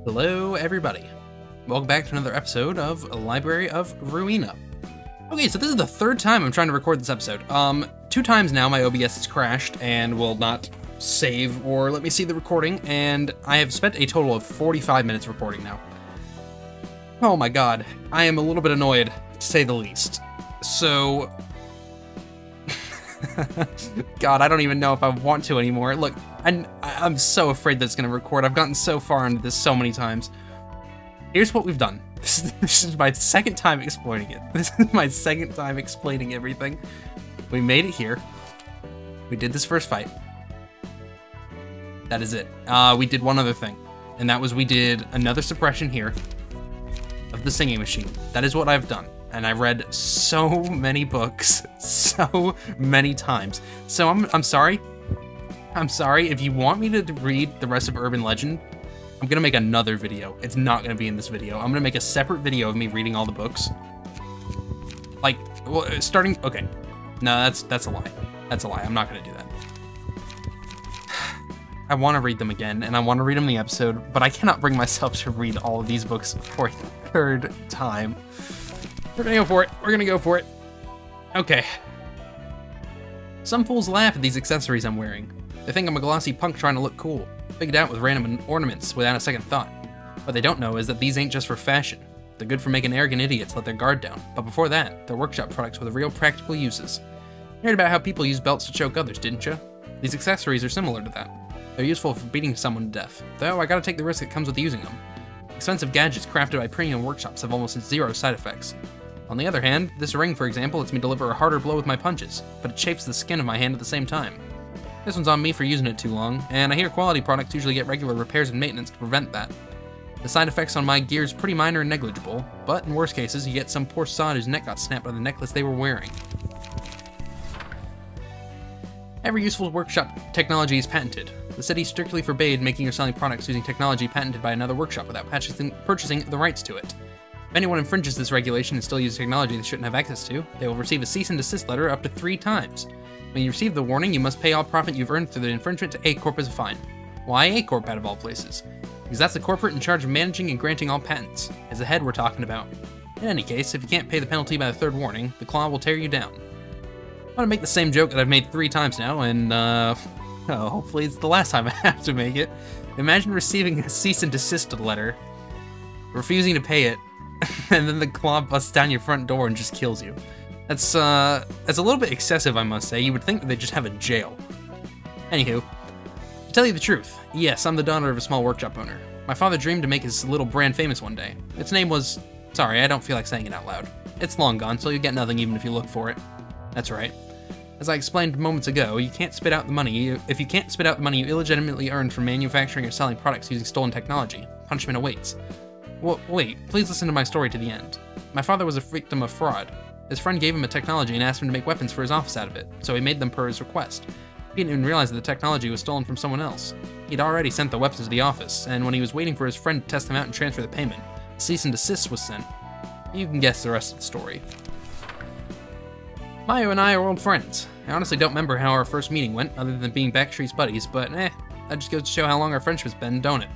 Hello, everybody. Welcome back to another episode of Library of Ruina. Okay, so this is the third time I'm trying to record this episode. 2 times now my OBS has crashed and will not save or let me see the recording, and I have spent a total of 45 minutes recording now. Oh my god, I am a little bit annoyed, to say the least. So... God, I don't even know if I want to anymore. Look, I'm so afraid that it's going to record. I've gotten so far into this so many times. Here's what we've done. This is my second time exploiting it. This is my second time explaining everything. We made it here. We did this first fight. That is it. We did one other thing, and that was we did another suppression here of the singing machine. That is what I've done. And I read so many books so many times. So I'm sorry. I'm sorry. If you want me to read the rest of Urban Legend, I'm gonna make another video. It's not gonna be in this video. I'm gonna make a separate video of me reading all the books. Like, well, starting. Okay, no, that's a lie. That's a lie. I'm not gonna do that. I want to read them again, and I want to read them in the episode, but I cannot bring myself to read all of these books for a third time. We're gonna go for it. We're gonna go for it. Okay. Some fools laugh at these accessories I'm wearing. They think I'm a glossy punk trying to look cool, bigged out with random ornaments without a second thought. What they don't know is that these ain't just for fashion. They're good for making arrogant idiots let their guard down, but before that, they're workshop products with real practical uses. You heard about how people use belts to choke others, didn't you? These accessories are similar to that. They're useful for beating someone to death, though I gotta take the risk that comes with using them. Expensive gadgets crafted by premium workshops have almost zero side effects. On the other hand, this ring, for example, lets me deliver a harder blow with my punches, but it chafes the skin of my hand at the same time. This one's on me for using it too long, and I hear quality products usually get regular repairs and maintenance to prevent that. The side effects on my gear is pretty minor and negligible, but in worst cases, you get some poor sod whose neck got snapped by the necklace they were wearing. Every useful workshop technology is patented. The city strictly forbade making or selling products using technology patented by another workshop without purchasing the rights to it. If anyone infringes this regulation and still uses technology they shouldn't have access to, they will receive a cease and desist letter up to 3 times. When you receive the warning, you must pay all profit you've earned through the infringement to A Corp as a fine. Why A Corp out of all places? Because that's the corporate in charge of managing and granting all patents. It's the head we're talking about. In any case, if you can't pay the penalty by the 3rd warning, the claw will tear you down. I want to make the same joke that I've made 3 times now, and hopefully it's the last time I have to make it. Imagine receiving a cease and desist letter, refusing to pay it, and then the claw busts down your front door and just kills you. That's a little bit excessive, I must say. You would think that they just have a jail. Anywho, to tell you the truth, yes, I'm the daughter of a small workshop owner. My father dreamed to make his little brand famous one day. Its name was... Sorry, I don't feel like saying it out loud. It's long gone, so you get nothing even if you look for it. That's right. As I explained moments ago, you can't spit out the money. If you can't spit out the money you illegitimately earned from manufacturing or selling products using stolen technology, punishment awaits. Well, wait, please listen to my story to the end. My father was a victim of fraud. His friend gave him a technology and asked him to make weapons for his office out of it, so he made them per his request. He didn't even realize that the technology was stolen from someone else. He'd already sent the weapons to the office, and when he was waiting for his friend to test them out and transfer the payment, a cease and desist was sent. You can guess the rest of the story. Mayo and I are old friends. I honestly don't remember how our first meeting went, other than being Backstreet's buddies, but that just goes to show how long our friendship's been, don't it?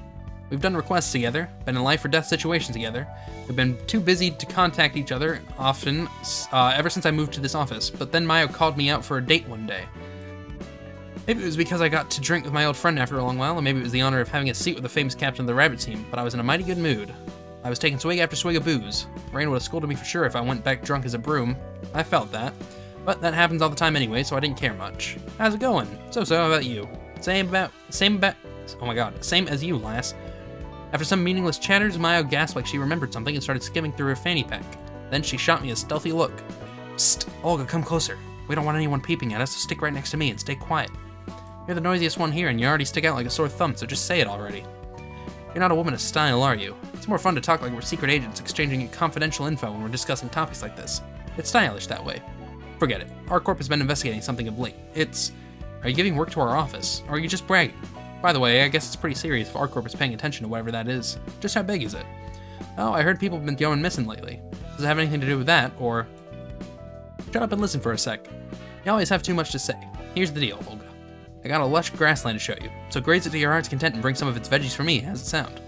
We've done requests together, been in life or death situations together. We've been too busy to contact each other often ever since I moved to this office, but then Mayo called me out for a date one day. Maybe it was because I got to drink with my old friend after a long while, and maybe it was the honor of having a seat with the famous captain of the rabbit team, but I was in a mighty good mood. I was taking swig after swig of booze. Rain would have scolded me for sure if I went back drunk as a broom. I felt that. But that happens all the time anyway, so I didn't care much. How's it going? So-so, how about you? Same as you, lass. After some meaningless chatters, Mayo gasped like she remembered something and started skimming through her fanny pack. Then she shot me a stealthy look. Psst, Olga, come closer. We don't want anyone peeping at us, so stick right next to me and stay quiet. You're the noisiest one here, and you already stick out like a sore thumb, so just say it already. You're not a woman of style, are you? It's more fun to talk like we're secret agents exchanging confidential info when we're discussing topics like this. It's stylish that way. Forget it. Our corp has been investigating something of late. Are you giving work to our office, or are you just bragging? By the way, I guess it's pretty serious if our corp is paying attention to whatever that is. Just how big is it? Oh, I heard people have been going missing lately. Does it have anything to do with that, or... Shut up and listen for a sec. You always have too much to say. Here's the deal, Olga. I got a lush grassland to show you, so graze it to your heart's content and bring some of its veggies for me. How's it sound?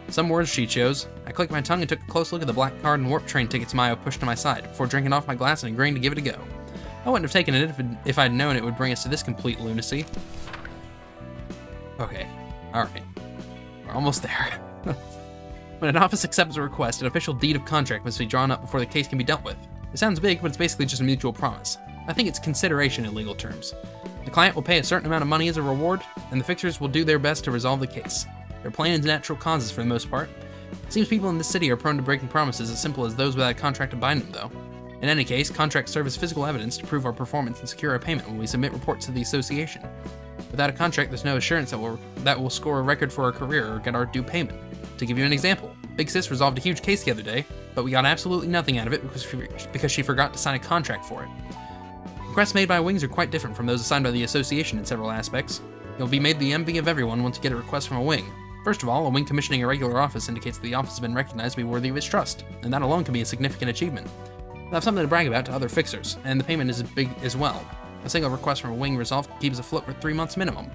Some words she chose. I clicked my tongue and took a close look at the black card and warp train tickets Mayo pushed to my side, before drinking off my glass and agreeing to give it a go. I wouldn't have taken it if I'd known it would bring us to this complete lunacy. Okay, alright. We're almost there. When an office accepts a request, an official deed of contract must be drawn up before the case can be dealt with. It sounds big, but it's basically just a mutual promise. I think it's consideration in legal terms. The client will pay a certain amount of money as a reward, and the fixers will do their best to resolve the case. They're plain and natural causes for the most part. It seems people in this city are prone to breaking promises as simple as those without a contract to bind them, though. In any case, contracts serve as physical evidence to prove our performance and secure our payment when we submit reports to the association. Without a contract, there's no assurance that we'll score a record for our career or get our due payment. To give you an example, Big Sis resolved a huge case the other day, but we got absolutely nothing out of it because she forgot to sign a contract for it. Requests made by Wings are quite different from those assigned by the association in several aspects. You'll be made the envy of everyone once you get a request from a Wing. First of all, a Wing commissioning a regular office indicates that the office has been recognized to be worthy of its trust, and that alone can be a significant achievement. They'll have something to brag about to other fixers, and the payment is big as well. A single request from a Wing resolved keeps us afloat for 3 months minimum.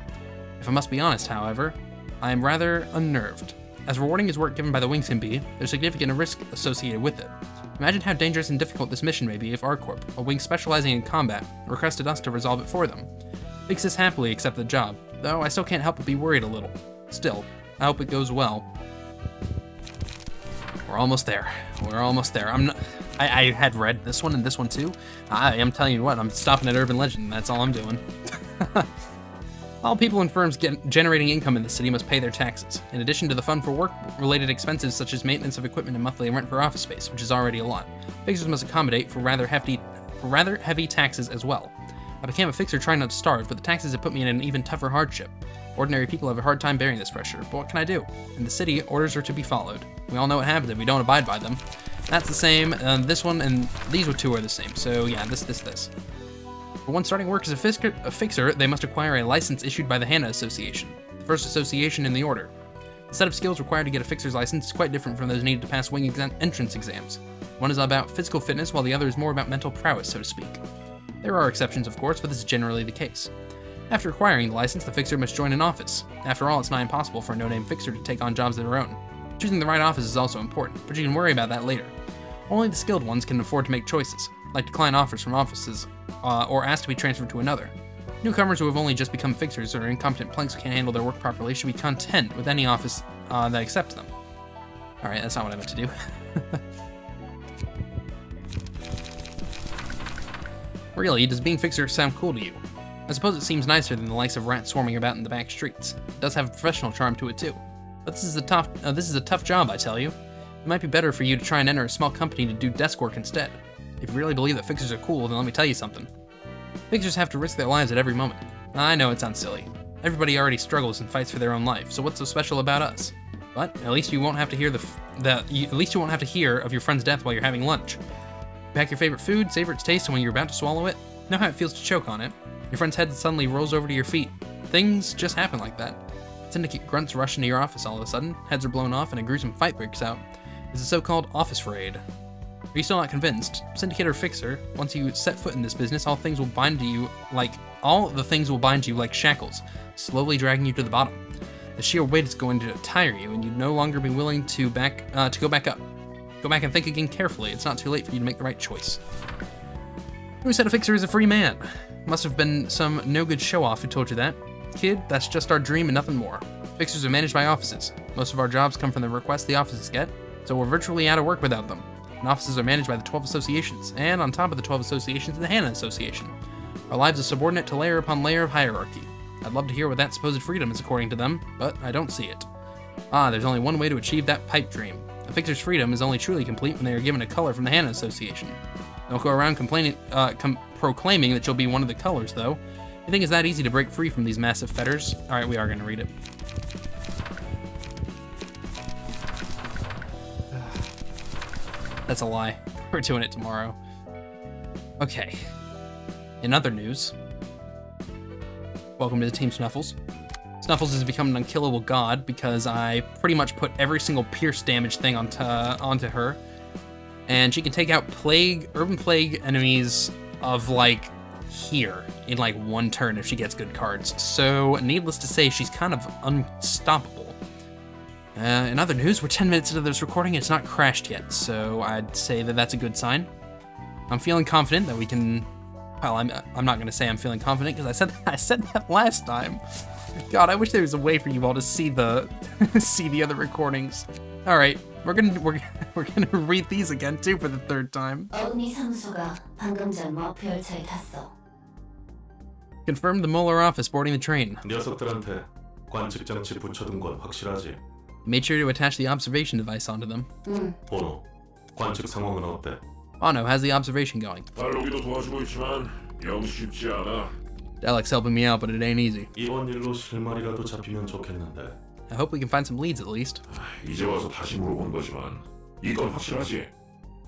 If I must be honest, however, I am rather unnerved. As rewarding as work given by the Wings can be, there's significant risk associated with it. Imagine how dangerous and difficult this mission may be if R-Corp, a Wing specializing in combat, requested us to resolve it for them. Big Sis happily accepted the job, though I still can't help but be worried a little. Still, I hope it goes well. We're almost there. We're almost there. I had read this one and this one too. I am telling you what, I'm stopping at Urban Legend, that's all I'm doing. All people and firms generating income in the city must pay their taxes, in addition to the fund for work-related expenses such as maintenance of equipment and monthly rent for office space, which is already a lot. Fixers must accommodate for rather heavy taxes as well. I became a fixer trying not to starve, but the taxes have put me in an even tougher hardship. Ordinary people have a hard time bearing this pressure, but what can I do? In the city, orders are to be followed. We all know what happens if we don't abide by them. That's the same, this one and these two are the same, so yeah, this. For one starting work as a fixer, they must acquire a license issued by the HANA Association, the first association in the order. The set of skills required to get a fixer's license is quite different from those needed to pass Wing entrance exams. One is about physical fitness, while the other is more about mental prowess, so to speak. There are exceptions, of course, but this is generally the case. After acquiring the license, the fixer must join an office. After all, it's not impossible for a no-name fixer to take on jobs of their own. Choosing the right office is also important, but you can worry about that later. Only the skilled ones can afford to make choices, like decline offers from offices, or ask to be transferred to another. Newcomers who have only just become fixers or incompetent planks who can't handle their work properly should be content with any office that accepts them. Alright, that's not what I meant to do. Really, does being fixer sound cool to you? I suppose it seems nicer than the likes of rats swarming about in the back streets. It does have a professional charm to it too. But this is a tough job, I tell you. It might be better for you to try and enter a small company to do desk work instead. If you really believe that fixers are cool, then let me tell you something. Fixers have to risk their lives at every moment. I know it sounds silly. Everybody already struggles and fights for their own life, so what's so special about us? But at least you won't have to hear of your friend's death while you're having lunch. Pack your favorite food, savor its taste, and when you're about to swallow it, know how it feels to choke on it. Your friend's head suddenly rolls over to your feet. Things just happen like that. Syndicate grunts rush into your office all of a sudden, heads are blown off, and a gruesome fight breaks out. It's a so-called office raid. Are you still not convinced? Syndicate or fixer, once you set foot in this business, all the things will bind you like shackles, slowly dragging you to the bottom. The sheer weight is going to tire you, and you'd no longer be willing to go back up. Go back and think again carefully. It's not too late for you to make the right choice. Who said a fixer is a free man? Must have been some no-good show-off who told you that. Kid, that's just our dream and nothing more. Fixers are managed by offices. Most of our jobs come from the requests the offices get, so we're virtually out of work without them. And offices are managed by the 12 associations, and on top of the 12 associations, the HANA Association. Our lives are subordinate to layer upon layer of hierarchy. I'd love to hear what that supposed freedom is according to them, but I don't see it. There's only one way to achieve that pipe dream. A fixer's freedom is only truly complete when they are given a color from the HANA Association. Don't go around proclaiming that you'll be one of the colors, though. You think it's that easy to break free from these massive fetters? Alright, we are going to read it. That's a lie. We're doing it tomorrow. Okay. In other news, welcome to the Team Snuffles. Snuffles has become an unkillable god because I pretty much put every single pierce damage thing onto her. And she can take out urban plague enemies of like here in like one turn if she gets good cards. So needless to say, she's kind of unstoppable. In other news, we're 10 minutes into this recording and it's not crashed yet, so I'd say that that's a good sign. I'm feeling confident that we can... Well, I'm not going to say I'm feeling confident because I said that last time. God, I wish there was a way for you all to see the see the other recordings. All right, we're gonna read these again too for the third time. Confirmed the Mueller office boarding the train. 녀석들한테 관측 장치 붙여둔 건 확실하지? Made sure to attach the observation device onto them. 보노, 관측 상황은 어때? Ono, how's the observation going? 달로기도 도와주고 있지만 영 쉽지 않아. Delec's helping me out, but it ain't easy. 이번 일로 실마리라도 잡히면 좋겠는데. I hope we can find some leads at least. 이제 와서 다시 물어본 거지만 이건 확실하지?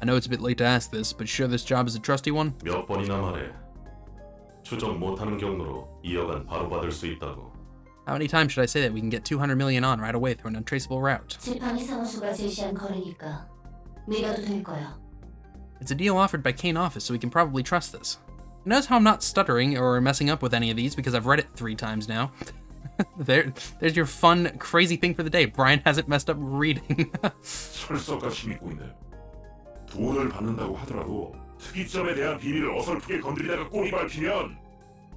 I know it's a bit late to ask this, but sure this job is a trusty one? 몇 번이나 말해. 추적 못하는 경로로 2억은 바로 받을 수 있다고. How many times should I say that we can get 200 million on right away through an untraceable route? It's a deal offered by Kane Office, so we can probably trust this. Notice how I'm not stuttering or messing up with any of these because I've read it 3 times now. There's your fun, crazy thing for the day. Brian hasn't messed up reading. 철석같이 믿고 있네. 돈을 받는다고 하더라도 특이점에 대한 비밀을 어설프게 건드리다가 꼬리 밟히면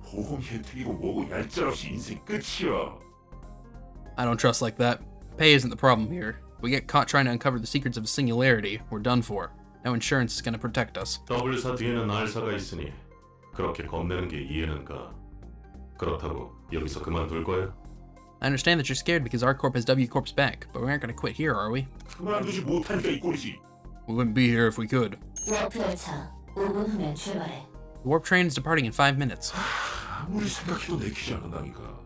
보험 혜택이고 뭐고 얄짤없이 인생 끝이야. I don't trust like that. Pay isn't the problem here. If we get caught trying to uncover the secrets of a singularity, we're done for. No insurance is going to protect us. W사 뒤에는 R사가 있으니 그렇게 겁내는 게 이해는 가. 그렇다고 여기서 그만둘 거야? I understand that you're scared because R Corp has W Corp's back, but we aren't going to quit here, are we? 그만두지 못하니까 이 꼴이지. We wouldn't be here if we could. The warp train is departing in 5 minutes. 아무리 생각해도 내키지 않는다니까.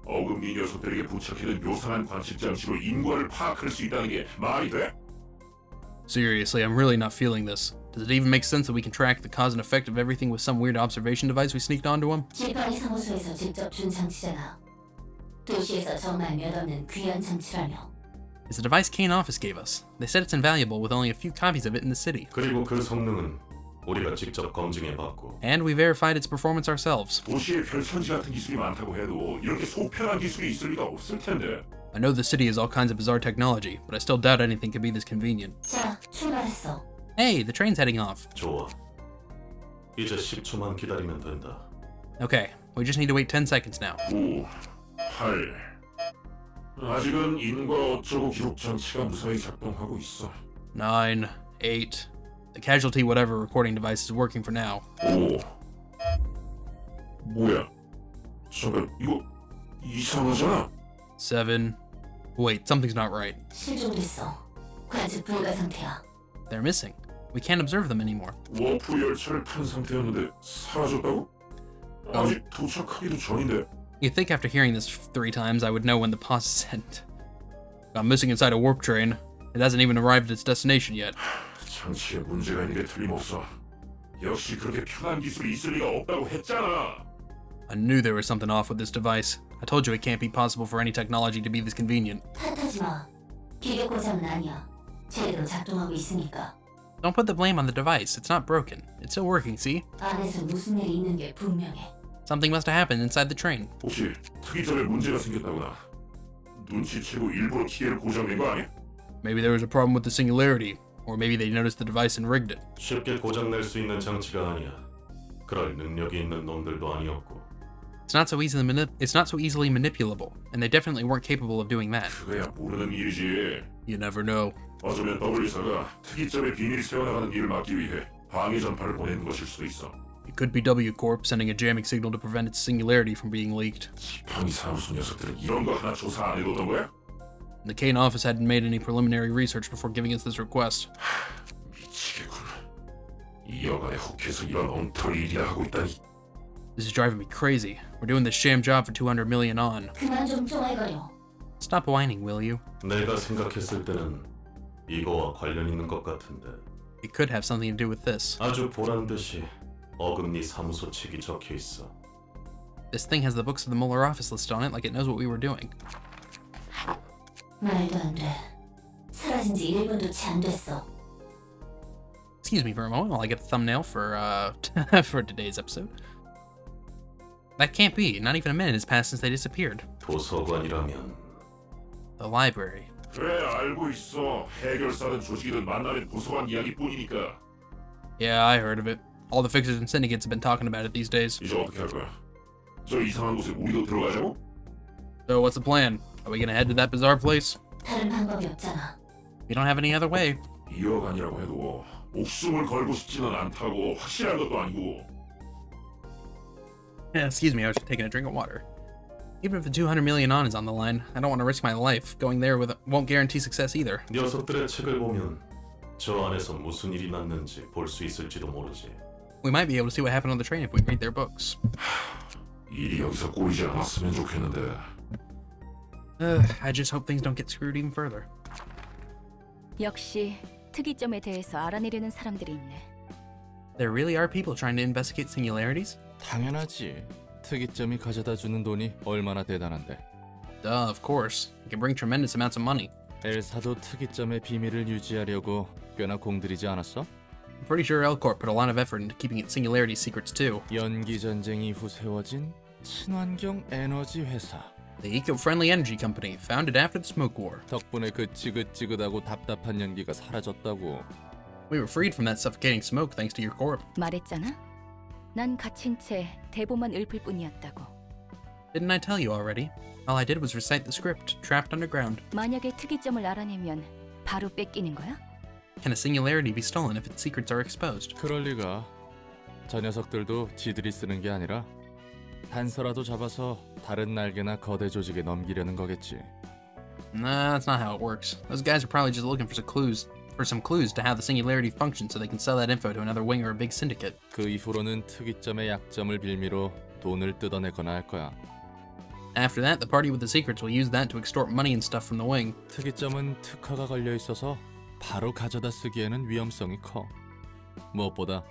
어금니 녀석들에게 부착해둔 묘상한 관측 장치로 인과를 파악할 수 있다는 게 말이 돼? Seriously, I'm really not feeling this. Does it even make sense that we can track the cause and effect of everything with some weird observation device we sneaked onto him? It's a device Kane Office gave us. They said it's invaluable with only a few copies of it in the city. 그리고 그 성능은 우리가 직접 검증해봤고. And we verified its performance ourselves. 도시에 별천지 같은 기술이 많다고 해도 이렇게 소편한 기술이 있을 리가 없을 텐데. I know the city has all kinds of bizarre technology, but I still doubt anything could be this convenient. Hey, the train's heading off. 좋아. 이제 10초만 기다리면 된다. Okay, we just need to wait 10 seconds now. 9, 8. 아직은 인과 어쩌고 기록 장치가 무사히 작동하고 있어. 9, 8. The casualty whatever recording device is working for now. 5. 뭐야? 잠깐, 이거 이상하잖아. 7. Wait, something's not right. They're missing. We can't observe them anymore. 워프 열차를 탄 상태였는데 사라졌다고? 아직 도착하기도 전인데. You'd think after hearing this 3 times I would know when the pause is sent. I'm missing inside a warp train. It hasn't even arrived at its destination yet. 장치에 문제가 있는 게 틀림없어. 역시 그렇게 편한 기술이 있을 리가 없다고 했잖아. I knew there was something off with this device. I told you it can't be possible for any technology to be this convenient. Don't put the blame on the device. It's not broken. It's still working, see? Something must have happened inside the train. 혹시 특이점에 문제가 생겼다거나 눈치채고 일부러 기계를 고장낸 거 아니야? Maybe there was a problem with the singularity, or maybe they noticed the device and rigged it. 쉽게 고장낼 수 있는 장치가 아니야. 그럴 능력이 있는 놈들도 아니었고. It's not so easily manipulable, and they definitely weren't capable of doing that. 그거야 모르는 일이지. You never know. 어쩌면 W사가 특이점의 비밀이 새어나가는 일을 막기 위해 방해 전파를 보내는 것일 수도 있어. It could be W Corp sending a jamming signal to prevent its singularity from being leaked. 지팡이 사무소 녀석들은 이런 거 하나 조사 안 해뒀던 거야? The Kane office hadn't made any preliminary research before giving us this request. 미치겠군. 이 여간에 혹해서 이런 엉터리 일이나 하고 있다니. This is driving me crazy. We're doing this sham job for 200 million on. Stop whining, will you? 내가 생각했을 때는 이거와 관련 있는 것 같은데. It could have something to do with this. 아주 보란 듯이 어금니 사무소 책이 적혀 있어. This thing has the books of the Mueller office listed on it like it knows what we were doing. Excuse me for a moment while I get the thumbnail for for today's episode. That can't be. Not even a minute has passed since they disappeared. 도서관이라면. The library. 그래, 알고 있어. 해결사든 조직이든 만나면 도서관 이야기뿐이니까. Yeah, I heard of it. All the fixers and syndicates have been talking about it these days. 이제 어떻게 할 거야? 저 이상한 곳에 우리도 들어가자고? So what's the plan? Are we gonna head to that bizarre place? 다른 방법이 없잖아. We don't have any other way. 2억 아니라고 해도 목숨을 걸고 싶지는 않다고. 확실한 것도 아니고. Yeah, excuse me, I was just taking a drink of water. Even if the 200 million on is on the line, I don't want to risk my life. Going there won't guarantee success either. 녀석들의 책을 보면 저 안에서 무슨 일이 났는지 볼 수 있을지도 모르지. We might be able to see what happened on the train if we read their books. 일이 여기서 꼬이지 않았으면 좋겠는데. I just hope things don't get screwed even further. 역시 특이점에 대해서 알아내려는 사람들이 있네. There really are people trying to investigate singularities? 당연하지. 특이점이 가져다주는 돈이 얼마나 대단한데. Duh, of course. It can bring tremendous amounts of money. 엘사도 특이점의 비밀을 유지하려고 꽤나 공들이지 않았어? I'm pretty sure L-Corp put a lot of effort into keeping its singularity secrets too. 연기 전쟁 이후 세워진 친환경 에너지 회사. The eco-friendly energy company, founded after the Smoke War. 덕분에 그 지긋지긋하고 답답한 연기가 사라졌다고. We were freed from that suffocating smoke thanks to your corp. 말했잖아. 난 갇힌 채 대본만 읊을 뿐이었다고. Didn't I tell you already? All I did was recite the script, trapped underground. 만약에 특이점을 알아내면 바로 뺏기는 거야? Can a singularity be stolen if its secrets are exposed? 그럴 리가. 저 녀석들도 지들이 쓰는 게 아니라 단서라도 잡아서 다른 날개나 거대 조직에 넘기려는 거겠지. Nah, that's not how it works. Those guys are probably just looking for some clues to how the singularity functions so they can sell that info to another wing or a big syndicate. 그 이후로는 특이점의 약점을 빌미로 돈을 뜯어내거나 할 거야. After that, the party with the secrets will use that to extort money and stuff from the wing. 특이점은 특허가 걸려 있어서 바로 가져다 쓰기에는 위험성이 커. 무엇보다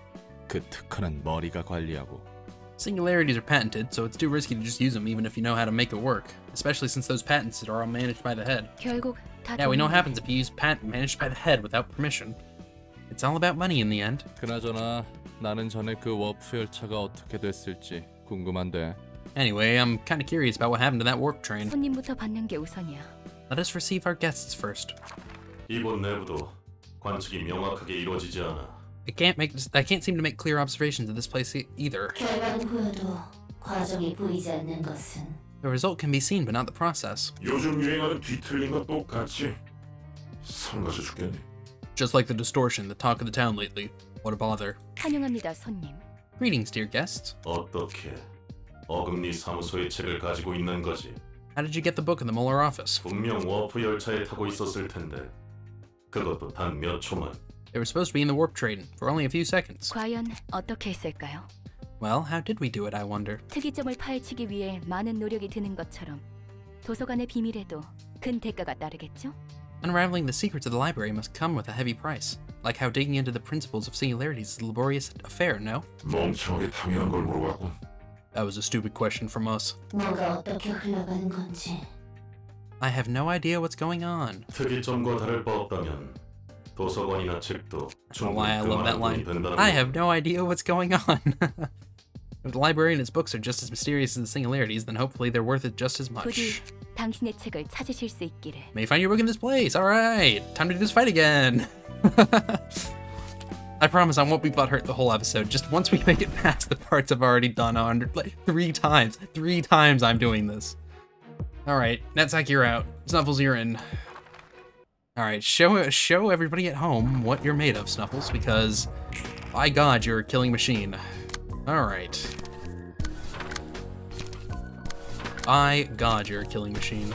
그 특허는 머리가 관리하고. Singularities are patented, so it's too risky to just use them even if you know how to make it work, especially since those patents are all managed by the head. 결국 다 Yeah, we know what 돈이네. happens if you use patent managed by the head without permission. It's all about money in the end. 그나저나 나는 전에 그 워프 열차가 어떻게 됐을지 궁금한데. Anyway, I'm kinda curious about what happened to that warp train. 손님부터 받는 게 우선이야. Let us receive our guests first. 이곳 내부도 관측이 명확하게 이루어지지 않아. I can't seem to make clear observations of this place either. 결과는 보여도 과정이 보이지 않는 것은 The result can be seen, but not the process. 요즘 유행하는 뒤틀린 것 똑같이. 성가셔 죽겠네. Just like the distortion, the talk of the town lately. What a bother. 환영합니다, 손님. Greetings, dear guests. 어떻게 어금니 사무소의 책을 가지고 있는 거지? How did you get the book in the Mueller office? 분명 워프 열차에 타고 있었을 텐데 그것도 단 몇 초만. They were supposed to be in the warp train for only a few seconds. 과연 어떻게 했을까요? Well, how did we do it, I wonder? 특이점을 파헤치기 위해 많은 노력이 드는 것처럼 도서관의 비밀에도 큰 대가가 따르겠죠? Unraveling the secrets of the library must come with a heavy price. Like how digging into the principles of singularities is a laborious affair, no? 멍청하게 당연한 걸 물어봤군. That was a stupid question from us. 뭐가 어떻게 흘러가는 건지. I have no idea what's going on. 특이점과 다를 바 없다면 도서관이나 책도 I don't know why I 충분히 love that 그만한 line. 돈이 된다는 I 거. have no idea what's going on. If the library and its books are just as mysterious as the singularities, then hopefully they're worth it just as 부디 much. 당신의 책을 찾으실 수 있기를. May find your book in this place. All right, time to do this fight again. I promise I won't be butthurt the whole episode. Just once we make it past the parts I've already done 100, like 3 times. 3 times I'm doing this. All right, Netsack, you're out. Snuffles, you're in. All right, show everybody at home what you're made of, Snuffles, because by God, you're a killing machine. All right. By God, you're a killing machine.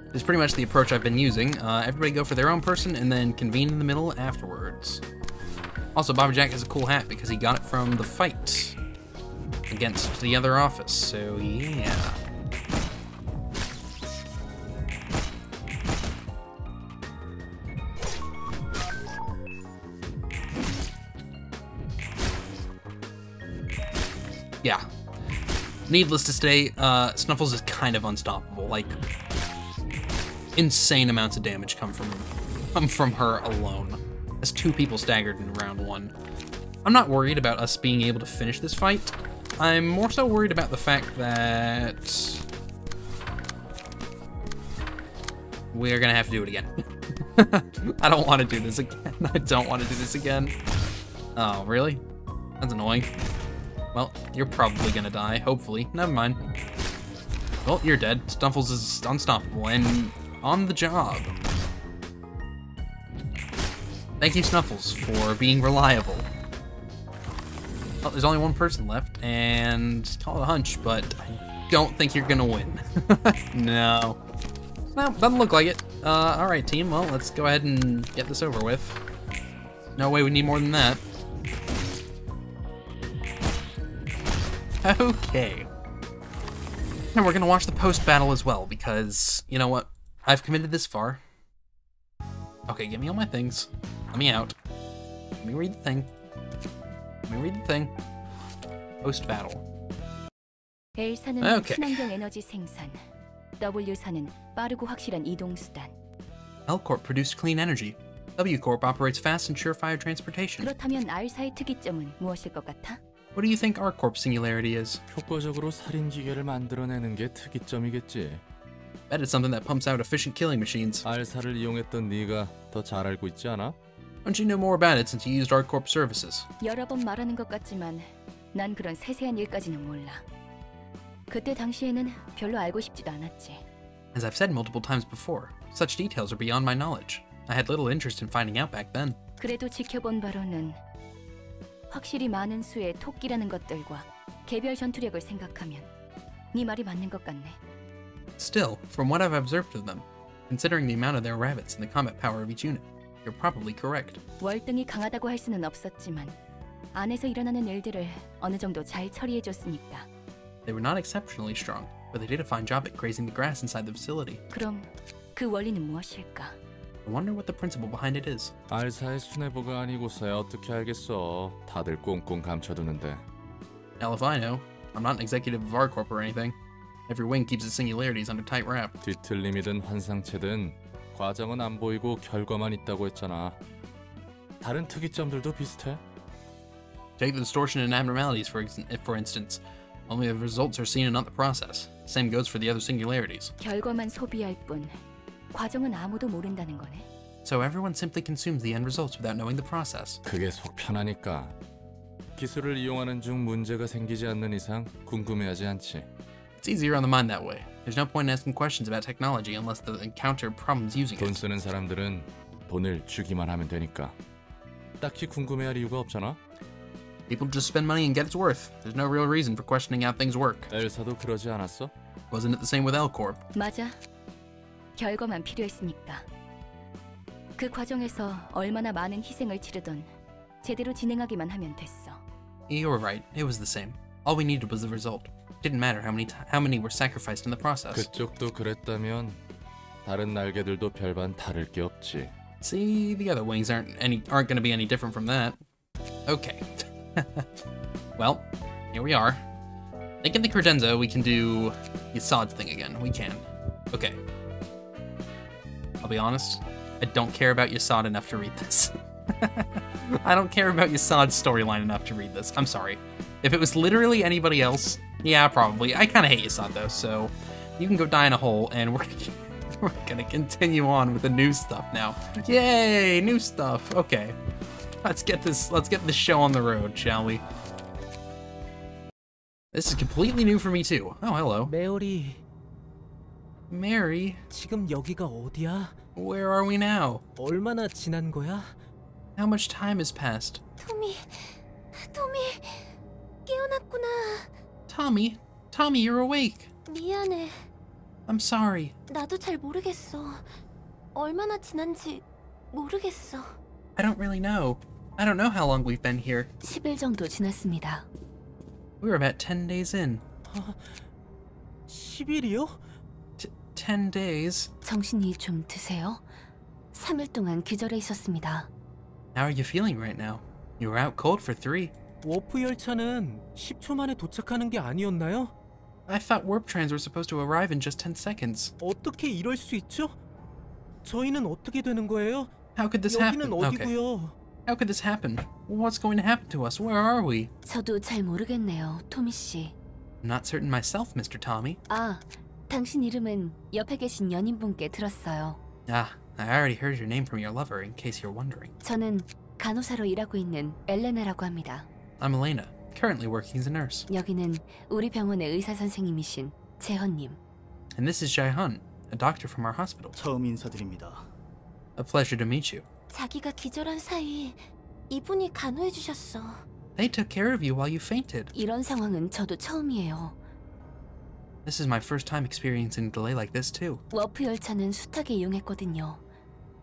This is pretty much the approach I've been using. Everybody go for their own person and then convene in the middle afterwards. Also, Bobby Jack has a cool hat because he got it from the fight against the other office, so yeah. Yeah. Needless to say, Snuffles is kind of unstoppable. Like, insane amounts of damage come from her alone. As 2 people staggered in round 1. I'm not worried about us being able to finish this fight. I'm more so worried about the fact that we're gonna have to do it again. I don't want to do this again. I don't want to do this again. Oh, really? That's annoying. Well, you're probably gonna die, hopefully. Never mind. Well, you're dead. Snuffles is unstoppable and on the job. Thank you, Snuffles, for being reliable. Well, there's only one person left, and call it a hunch, but I don't think you're gonna win. No. No, doesn't look like it. Alright, team, well, let's go ahead and get this over with. No way we need more than that. Okay. And we're gonna watch the post-battle as well, because, you know what? I've committed this far. Okay, give me all my things. Let me out. Let me read the thing. Let me read the thing. Post-battle. L사는 Okay. 친환경 에너지 생산, W사는 빠르고 확실한 이동 수단. L Corp produced clean energy. W Corp operates fast and surefire transportation. 그렇다면 R사의 특이점은 무엇일 것 같아? What do you think R Corp's singularity is? 효과적으로 살인 기계를 만들어내는 게 특이점이겠지. Bet it's something that pumps out efficient killing machines. 알사를 이용했던 네가 더 잘 알고 있지 않아? Don't you know more about it since you used R Corp services? 여러 번 말하는 것 같지만 난 그런 세세한 일까지는 몰라. 그때 당시에는 별로 알고 싶지도 않았지. As I've said multiple times before, such details are beyond my knowledge. I had little interest in finding out back then. 그래도 지켜본 바로는 확실히 많은 수의 토끼라는 것들과 개별 전투력을 생각하면 네 말이 맞는 것 같네. Still, from what I've observed of them, considering the amount of their rabbits and the combat power of each unit, you're probably correct. 월등히 강하다고 할 수는 없었지만 안에서 일어나는 일들을 어느 정도 잘 처리해줬으니까. They were not exceptionally strong, but they did a fine job at grazing the grass inside the facility. 그럼 그 원리는 무엇일까? I wonder what the principle behind it is. 알사의 수뇌부가 아니고서야 어떻게 알겠어. 다들 꽁꽁 감춰두는데. Hell if I know. I'm not an executive of R Corp or anything. Every wing keeps its singularities under tight wrap. 뒤틀림이든 환상체든 과정은 안 보이고 결과만 있다고 했잖아. 다른 특이점들도 비슷해? Take the distortion and abnormalities for instance. Only the results are seen and not the process. Same goes for the other singularities. 결과만 소비할 뿐 과정은 아무도 모른다는 거네. So everyone simply consumes the end results without knowing the process. 그게 속 편하니까. 기술을 이용하는 중 문제가 생기지 않는 이상 궁금해하지 않지. It's easier on the mind that way. There's no point in asking questions about technology unless they encounter problems using 돈 it. 쓰는 사람들은 돈을 주기만 하면 되니까. 딱히 궁금해할 이유가 없잖아. People just spend money and get its worth. There's no real reason for questioning how things work. 엘사도 그러지 않았어? Wasn't it the same with L Corp? 맞아. 결과만 필요했으니까. 그 과정에서 얼마나 많은 희생을 치르던 제대로 진행하기만 하면 됐어. You were right. It was the same. All we needed was the result. It didn't matter how many were sacrificed in the process. 그쪽도 그랬다면 다른 날개들도 별반 다를 게 없지. See, the other wings aren't going to be any different from that. Okay. Well, here we are. I think in the credenza we can do the Yasod's thing again. We can. Okay. I'll be honest. I don't care about Yasod enough to read this. I don't care about Yasod's storyline enough to read this. I'm sorry. If it was literally anybody else, yeah, probably. I kind of hate Yasod though, so you can go die in a hole, and we're gonna continue on with the new stuff now. Yay, new stuff. Okay, let's get this show on the road, shall we? This is completely new for me too. Oh, hello, 메어리, Mary. 지금 여기가 어디야? Where are we now? 얼마나 지난 거야? How much time has passed? 토미, 깨어났구나. Tommy, you're awake. 미안해. I'm sorry. 나도 잘 모르겠어. 얼마나 지난지 모르겠어. I don't really know. I don't know how long we've been here. 10일 정도 지났습니다. We were about 10 days in. 10일이요? 10 days? 정신이 좀 드세요? 3일 동안 기절해 있었습니다. How are you feeling right now? You were out cold for 3. 워프 열차는 10초 만에 도착하는 게 아니었나요? I thought warp trains were supposed to arrive in just 10 seconds. 어떻게 이럴 수 있죠? 저희는 어떻게 되는 거예요? How could this happen? 여기는 Okay. 어디고요? How could this happen? What's going to happen to us? Where are we? 저도 잘 모르겠네요, 토미 씨. I'm not certain myself, Mr. Tommy. 아, 당신 이름은 옆에 계신 연인분께 들었어요. Ah, I already heard your name from your lover, in case you're wondering. 저는 간호사로 일하고 있는 엘레나라고 합니다. I'm Elena, currently working as a nurse. 여기는 우리 병원의 의사 선생님이신 재헌님. And this is Jae-hun, a doctor from our hospital. 처음 인사드립니다. A pleasure to meet you. 자기가 기절한 사이 이분이 간호해 주셨어. They took care of you while you fainted. 이런 상황은 저도 처음이에요. This is my first time experiencing a delay like this too. 워프 열차는 숱하게 이용했거든요.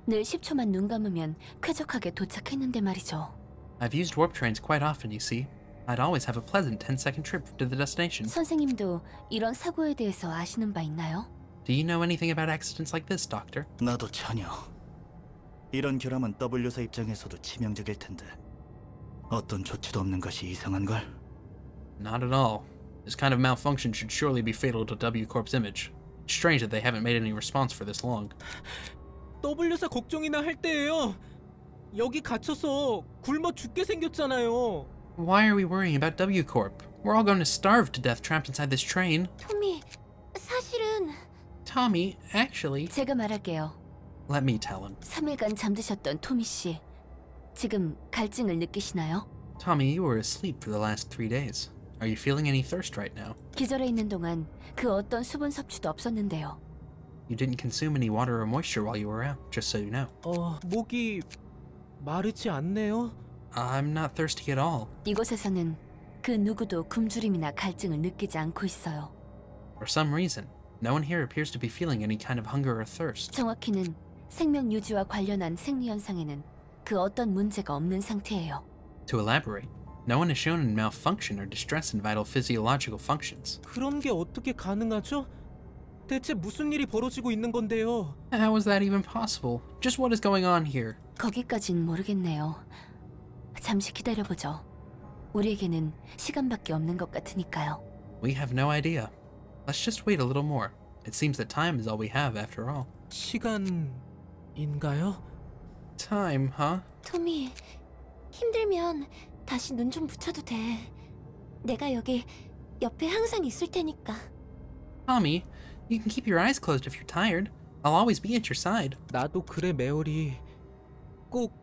늘 10초만 눈 감으면 쾌적하게 도착했는데 말이죠. I've used warp trains quite often, you see. I'd always have a pleasant 10-second trip to the destination. 선생님도 이런 사고에 대해서 아시는 바 있나요? Do you know anything about accidents like this, Doctor? 나도 전혀. 이런 결함은 W사 입장에서도 치명적일 텐데 어떤 조치도 없는 것이 이상한걸? Not at all. This kind of malfunction should surely be fatal to W Corp's image. It's strange that they haven't made any response for this long. W사 걱정이나 할 때예요. 여기 갇혀서 굶어 죽게 생겼잖아요. Why are we worrying about W Corp? We're all going to starve to death trapped inside this train. 토미, 사실은 Tommy, actually... 제가 말할게요. Let me tell him. 3일간 잠드셨던 토미 씨. 지금 갈증을 느끼시나요? Tommy, you were asleep for the last 3 days. Are you feeling any thirst right now? 기절해 있는 동안 그 어떤 수분 섭취도 없었는데요. You didn't consume any water or moisture while you were out, just so you know. 목이 마르지 않네요. I'm not thirsty at all. 이곳에서는 그 누구도 굶주림이나 갈증을 느끼지 않고 있어요. For some reason, no one here appears to be feeling any kind of hunger or thirst. 정확히는 생명 유지와 관련한 생리 현상에는 그 어떤 문제가 없는 상태예요. To elaborate, no one has shown any malfunction or distress in vital physiological functions. 그런 게 어떻게 가능하죠? 대체 무슨 일이 벌어지고 있는 건데요? How is that even possible? Just what is going on here? 거기까진 모르겠네요. 잠시 기다려보죠. 우리에게는 시간밖에 없는 것 같으니까요. We have no idea. Let's just wait a little more. It seems that time is all we have after all. 시간인가요? Time, huh? 토미, 힘들면 다시 눈 좀 붙여도 돼. 내가 여기 옆에 항상 있을 테니까. Tommy, you can keep your eyes closed if you're tired. I'll always be at your side. 나도 그래, 메어리. 꼭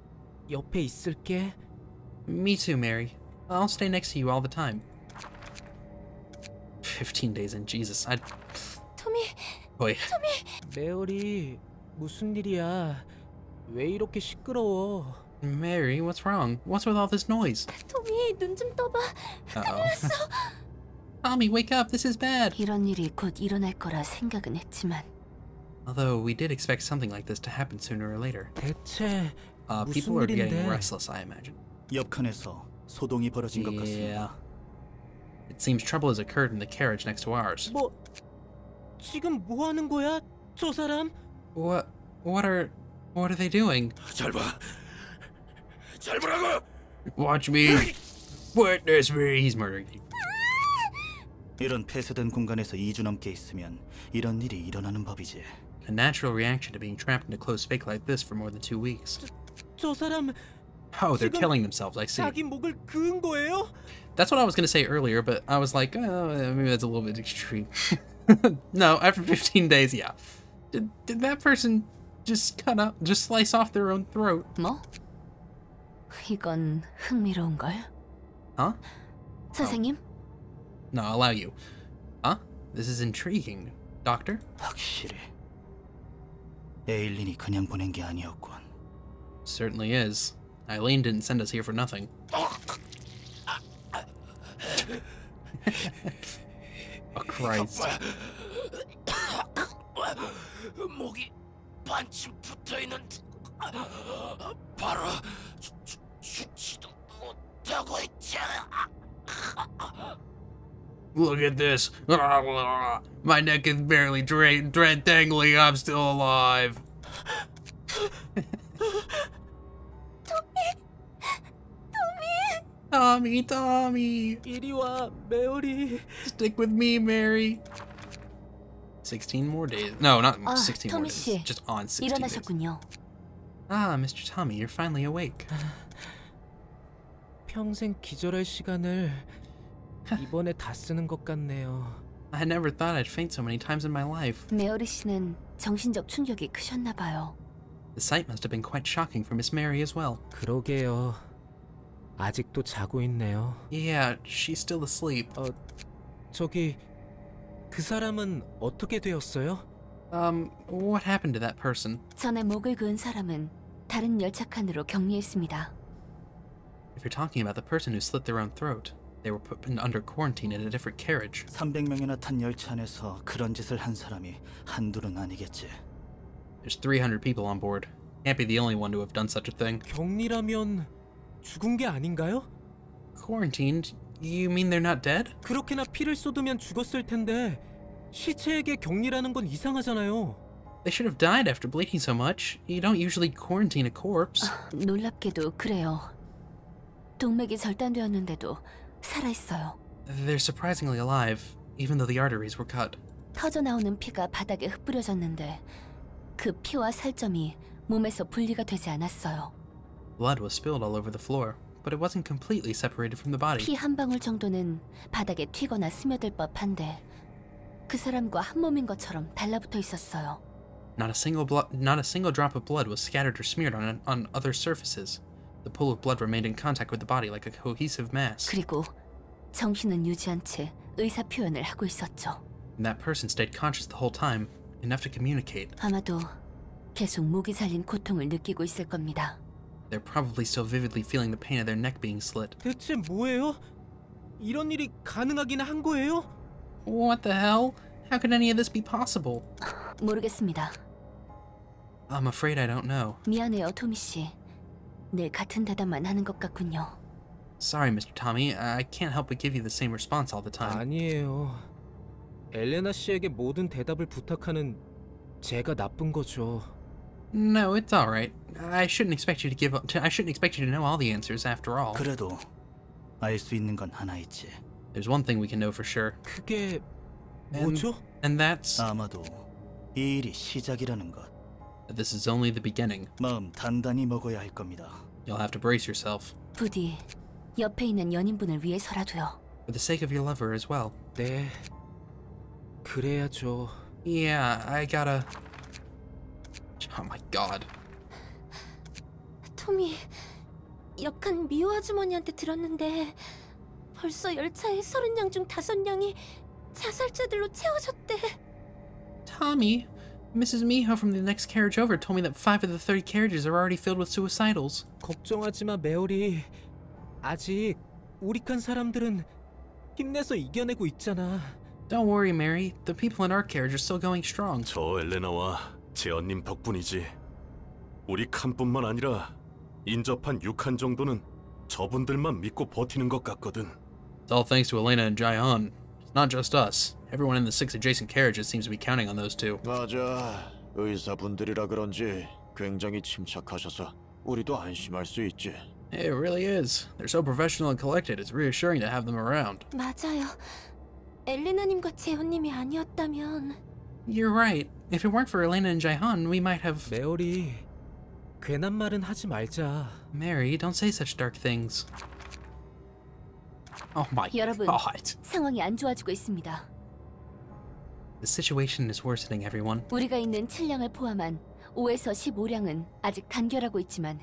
옆에 있을게. Me too, Mary. I'll stay next to you all the time. 15 days in, Jesus. 토미, Boy. 메어리, 무슨 일이야? 왜 이렇게 시끄러워? Mary, what's wrong? What's with all this noise? 토미, 눈 좀 떠봐. Uh-oh. Tommy, wake up. This is bad. 이런 일이 곧 일어날 거라 생각은 했지만 Although we did expect something like this to happen sooner or later. 대체 People 무슨 are getting 일인데? restless, I imagine. 옆칸에서 소동이 벌어진 것 Yeah. 같습니다. It seems trouble has occurred in the carriage next to ours. 지금 뭐 하는 거야? 저 사람? What are they doing? 잘 봐. 잘 보라고. Watch me. Witness me. He's murdering you. 이런 폐쇄된 공간에서 2주 넘게 있으면 이런 일이 일어나는 법이지. A natural reaction to being trapped in a closed space like this for more than 2 weeks. 저 사람 Oh, they're 지금 killing themselves, I see. 자기 목을 그은 거예요? That's what I was going to say earlier, but I was like, maybe that's a little bit extreme. No, after 15 days, yeah. Did that person just slice off their own throat? 뭐? 이건 흥미로운걸? Huh? 선생님? No, I'll allow you. Huh? This is intriguing. Doctor? 확실히 에일린이 그냥 보낸 게 아니었군. Certainly is. Eileen didn't send us here for nothing. Oh, Christ. 목이 반쯤 붙어 있는 바로 죽지도 못하고 있잖아. Look at this. My neck is barely dangling. I'm still alive. Tommy. 이리 와, 메어리. Stick with me, Mary. 16 more days. No, not 아, 16 more 토미 days. 씨. Just on 16 days. 일어나셨군요. Ah, Mr. Tommy, you're finally awake. 평생 기절할 시간을 이번에 다 쓰는 것 같네요. I never thought I'd faint so many times in my life. 메어리 씨는 정신적 충격이 크셨나 봐요. The sight must have been quite shocking for Miss Mary as well. 그러게요. 아직도 자고 있네요. Yeah, she's still asleep. 저기 그 사람은 어떻게 되었어요? What happened to that person? 전에 목을 그은 사람은 다른 열차 칸으로 격리했습니다. If you're talking about the person who slit their own throat, they were put under quarantine in a different carriage. 300명이나 탄 열차 안에서 그런 짓을 한 사람이 한둘은 아니겠지. There's 300 people on board. Can't be the only one to have done such a thing. 격리라면 죽은 게 아닌가요? Quarantined? You mean they're not dead? 그렇게나 피를 쏟으면 죽었을 텐데 시체에게 격리라는 건 이상하잖아요. They should have died after bleeding so much. You don't usually quarantine a corpse. 놀랍게도 그래요. 동맥이 절단되었는데도 살아있어요. They're surprisingly alive, even though the arteries were cut. 터져 나오는 피가 바닥에 흩뿌려졌는데 그 피와 살점이 몸에서 분리가 되지 않았어요. Blood was spilled all over the floor, but it wasn't completely separated from the body. 피 한 방울 정도는 바닥에 튀거나 스며들 법한데 그 사람과 한 몸인 것처럼 달라붙어 있었어요. Not a single drop of blood was scattered or smeared on other surfaces. The pool of blood remained in contact with the body like a cohesive mass. 그리고 정신은 유지한 채 의사 표현을 하고 있었죠. And that person stayed conscious the whole time, enough to communicate. 아마도 계속 목이 잘린 고통을 느끼고 있을 겁니다. They're probably still vividly feeling the pain of their neck being slit. 대체 뭐예요? 이런 일이 가능하긴 한 거예요? What the hell? How could any of this be possible? 모르겠습니다. I'm afraid I don't know. 미안해요, 토미 씨. 늘 같은 대답만 하는 것 같군요. Sorry, Mr. Tommy. I can't help but give you the same response all the time. 아니에요. 엘레나 씨에게 모든 대답을 부탁하는 제가 나쁜 거죠. No, it's all right. I shouldn't expect you to know all the answers after all. 그래도 알 수 있는 건 하나 있지. There's one thing we can know for sure. 그게 뭐죠? And that's 아마도 이 일이 시작이라는 것. that this is only the beginning. 마음 단단히 먹어야 할 겁니다. You'll have to brace yourself. 부디 옆에 있는 연인분을 위해서라도요. For the sake of your lover as well. 네. 그래야죠. Yeah, I gotta... Oh my god. 토미, 역한 미호 아주머니한테 들었는데 벌써 열차의 30량 중 5량이 자살자들로 채워졌대. Tommy, Mrs. Miho from the next carriage over told me that 5 of the 30 carriages are already filled with suicidals. 걱정하지 마, 메어리. 아직 우리칸 사람들은 힘내서 이겨내고 있잖아. Don't worry, Mary. The people in our carriage are still going strong. 저 엘레나와 제언님 덕분이지. 우리 칸뿐만 아니라 인접한 6칸 정도는 저분들만 믿고 버티는 것 같거든. It's all thanks to Elena and Jaehyun. It's not just us. Everyone in the 6 adjacent carriages seems to be counting on those two. 맞아. 의사분들이라 그런지 굉장히 침착하셔서 우리도 안심할 수 있지. It really is. They're so professional and collected. It's reassuring to have them around. 맞아요. 엘레나님과 재훈님이 아니었다면... You're right. If it weren't for Elena and Jaehyun, we might have... 메어리, 괜한 말은 하지 말자. Mary, don't say such dark things. Oh my 여러분, god. 상황이 안 좋아지고 있습니다. The situation is worsening, everyone. 우리가 있는 7량을 포함한 5에서 15량은 아직 단결하고 있지만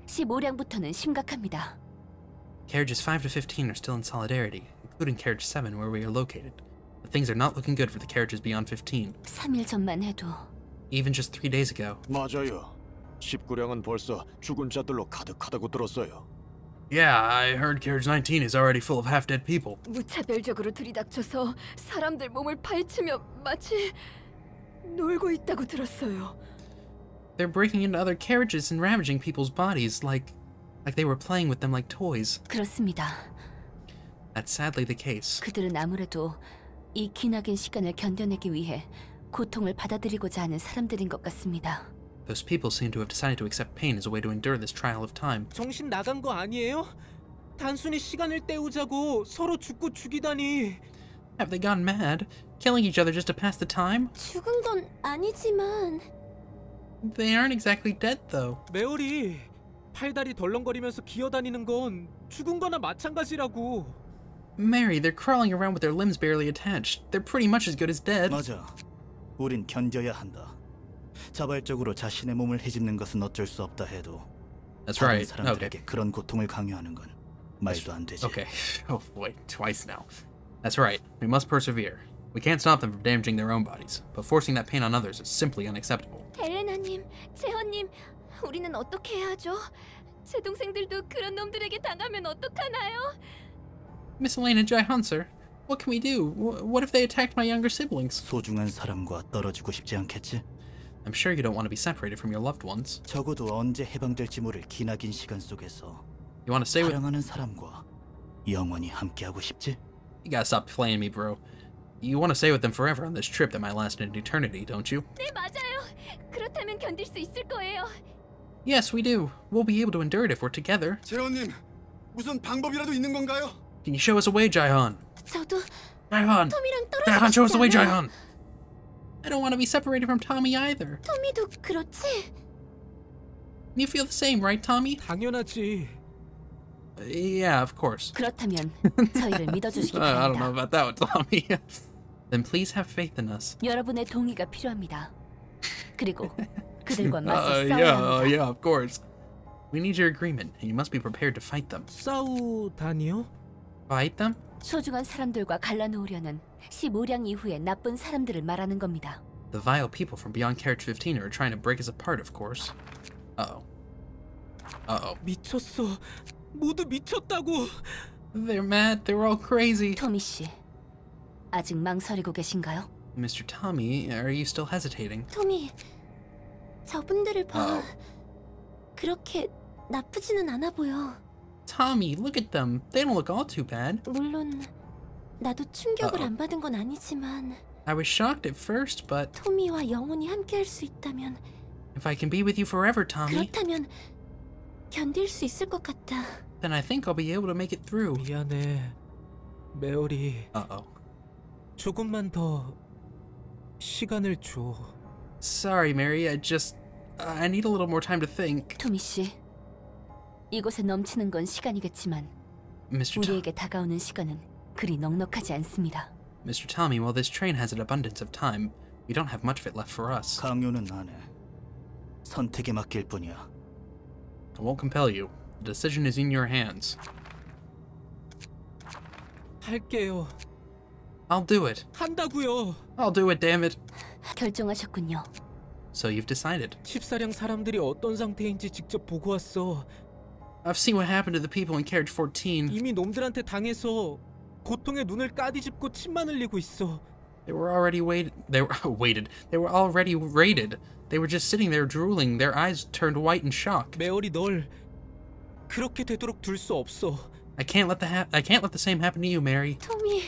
15량부터는 심각합니다. Carriages 5 to 15 are still in solidarity, including carriage 7 where we are located. But things are not looking good for the carriages beyond 15. 3일 전만 해도 Even just 3 days ago. 맞아요. 19량은 벌써 죽은 자들로 가득하다고 들었어요. Yeah, I heard carriage 19 is already full of half-dead people. 무차별적으로 들이닥쳐서 사람들 몸을 파헤치며 마치 놀고 있다고 들었어요. They're breaking into other carriages and ravaging people's bodies like they were playing with them like toys. 그렇습니다. That's sadly the case. 그들은 아무래도 이 기나긴 시간을 견뎌내기 위해 고통을 받아들이고자 하는 사람들인 것 같습니다. Those people seem to have decided to accept pain as a way to endure this trial of time. 정신 나간 거 아니에요? 단순히 시간을 때우자고 서로 죽고 죽이다니. Have they gone mad? Killing each other just to pass the time? 죽은 건 아니지만... They aren't exactly dead, though. 메어리, 팔다리 덜렁거리면서 기어다니는 건 죽은 거나 마찬가지라고. Mary, they're crawling around with their limbs barely attached. They're pretty much as good as dead. 맞아. 우린 견뎌야 한다. 자발적으로 자신의 몸을 헤집는 것은 어쩔 수 없다 해도 That's 다른 right. 사람들에게 Okay. 그런 고통을 강요하는 건 말도 안 되지. Okay. Oh, wait, twice now. That's right. We must persevere. We can't stop them from damaging their own bodies, but forcing that pain on others is simply unacceptable. 엘레나님, 재헌님, 우리는 어떻게 해야 하죠? 제 동생들도 그런 놈들에게 당하면 어떡하나요? Miss Elena Jaihan, sir. What can we do? What if they attacked my younger siblings? 소중한 사람과 떨어지고 싶지 않겠지? I'm sure you don't want to be separated from your loved ones. 적어도 언제 해방될지 모를 기나긴 시간 속에서 You want to stay with... 사랑하는 사람과 영원히 함께하고 싶지? You gotta stop playing me, bro. You want to stay with them forever on this trip that might last into eternity, don't you? 네, 맞아요. 그렇다면 견딜 수 있을 거예요. Yes, we do. We'll be able to endure it if we're together. 재원님, 무슨 방법이라도 있는 건가요? Can you show us a way, Jaihan? 저도 Jaihan! 토미랑 Jaihan, show us the way, 떨어지고 싶지 않아요. Jaihan! I don't want to be separated from Tommy either. 토미도 그렇지? You feel the same, right, Tommy? 당연하지. Yeah, of course. 그렇다면 저희를 믿어주시기 I don't know 바랍니다. about that one, Tommy. Then please have faith in us. 여러분의 동의가 필요합니다. 그리고 그들과 맞서 싸워야 합니다. Yeah, of course. We need your agreement, and you must be prepared to fight them. 싸우다니요? Fight them? 소중한 사람들과 갈라놓으려는 15량 이후의 나쁜 사람들을 말하는 겁니다. The vile people from beyond Carriage 15 are trying to break us apart, of course. Uh-oh. Uh-oh. 미쳤어. 모두 미쳤다고. They're mad. They were all crazy. 토미 씨, 아직 망설이고 계신가요? Mr. Tommy, are you still hesitating? 토미, 저분들을 봐. Oh. 그렇게 나쁘지는 않아 보여. Tommy, look at them. They don't look all too bad. 물론 나도 충격을 안 받은 건 아니지만 I was shocked at first, but 토미와 영원히 함께할 수 있다면 if I can be with you forever, Tommy, 그렇다면 견딜 수 있을 것 같다. then I think I'll be able to make it through. 미안해. 메어리. Uh-oh. 조금만 더 시간을 줘. Sorry, Mary. I need a little more time to think. 토미 씨, 이곳에 넘치는 건 시간이겠지만 Mr. 우리에게 다가오는 시간은 그리 넉넉하지 않습니다. Mr. Tommy, while this train has an abundance of time, we don't have much of it left for us. 강요는 안 해. 선택에 맡길 뿐이야. I won't compel you. The decision is in your hands. 할게요. I'll do it. 한다고요. I'll do it, damn it. 결정하셨군요. So you've decided. 14량 사람들이 어떤 상태인지 직접 보고 왔어. I've seen what happened to the people in Carriage 14. 이미 놈들한테 당해서 고통에 눈을 까디집고 침만 흘리고 있어. They were already waited. They were already raided. They were just sitting there drooling, their eyes turned white in shock. 메어리 널 그렇게 되도록 둘 수 없어. I can't let the same happen to you, Mary. 토미,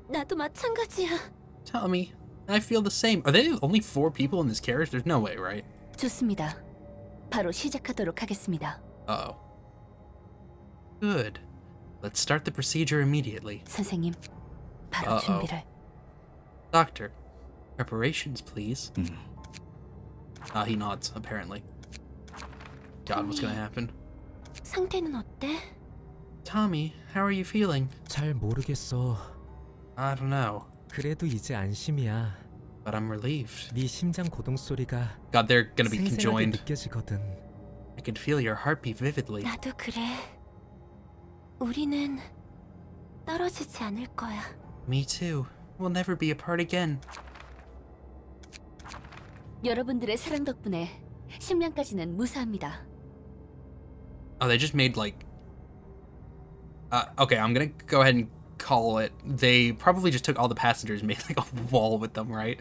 나도 마찬가지야. Tommy, I feel the same. Are they only 4 people in this carriage? There's no way, right? 좋습니다. 바로 시작하도록 하겠습니다. Uh-oh. Good. Let's start the procedure immediately. 선생님, 바로 준비를. Doctor, preparations, please. He nods, apparently. God, what's gonna happen? 상태는 어때? Tommy, how are you feeling? 잘 모르겠어. I don't know, 그래도 이제 안심이야. but I'm relieved. 네 심장 고동 소리가 God, they're gonna be 생생하게 conjoined. 느껴지거든. I can feel your heartbeat vividly. 나도 그래. 우리는 떨어지지 않을 거야. Me too. We'll never be apart again. 여러분들의 사랑 덕분에 10량까지는 무사합니다. Oh, they just made like... okay, I'm gonna go ahead and call it. They probably just took all the passengers and made like a wall with them, right?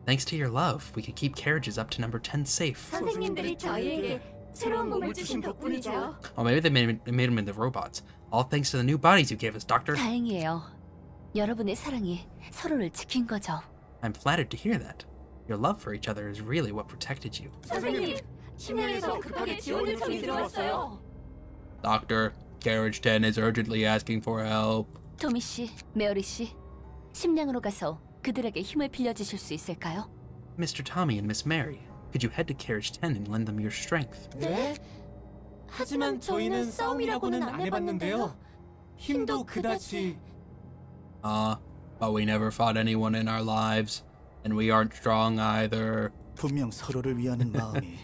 Thanks to your love, we could keep carriages up to number 10 safe. 선생님들이 저희에게 새로운 몸을 주신 덕분이죠. Oh, maybe they made them into robots. All thanks to the new bodies you gave us, Doctor. 다행이에요. 여러분의 사랑이 서로를 지킨 거죠. I'm flattered to hear that. Your love for each other is really what protected you. 선생님, 심야에서 급하게 지원 요청이 들어왔어요. Doctor, Carriage 10 is urgently asking for help. 토미 씨, 메어리 씨, 심량으로 가서 그들에게 힘을 빌려주실 수 있을까요? Mr. Tommy and Miss Mary, could you head to Carriage 10 and lend them your strength? 네? 하지만 저희는 싸움이라고는 안 해봤는데요. 힘도 그다지. But we never fought anyone in our lives, and we aren't strong either. 분명 서로를 위하는 마음이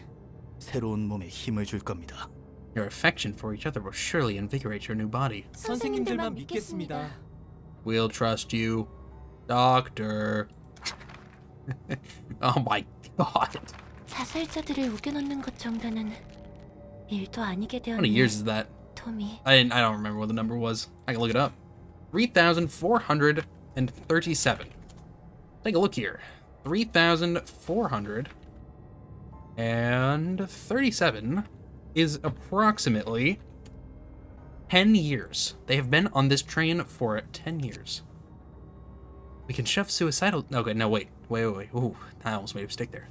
새로운 몸에 힘을 줄 겁니다. Your affection for each other will surely invigorate your new body. 선생님들만 믿겠습니다. We'll trust you, Doctor. Oh my god. 자살자들을 우겨넣는 것 정도는 일도 아니게 How many years is that? 토미. I don't remember what the number was. I can look it up. 3,437. Take a look here. 3,437 is approximately 10 years. They have been on this train for 10 years. We can shove suicidal... Okay, no, wait. Ooh, I almost made a mistake there.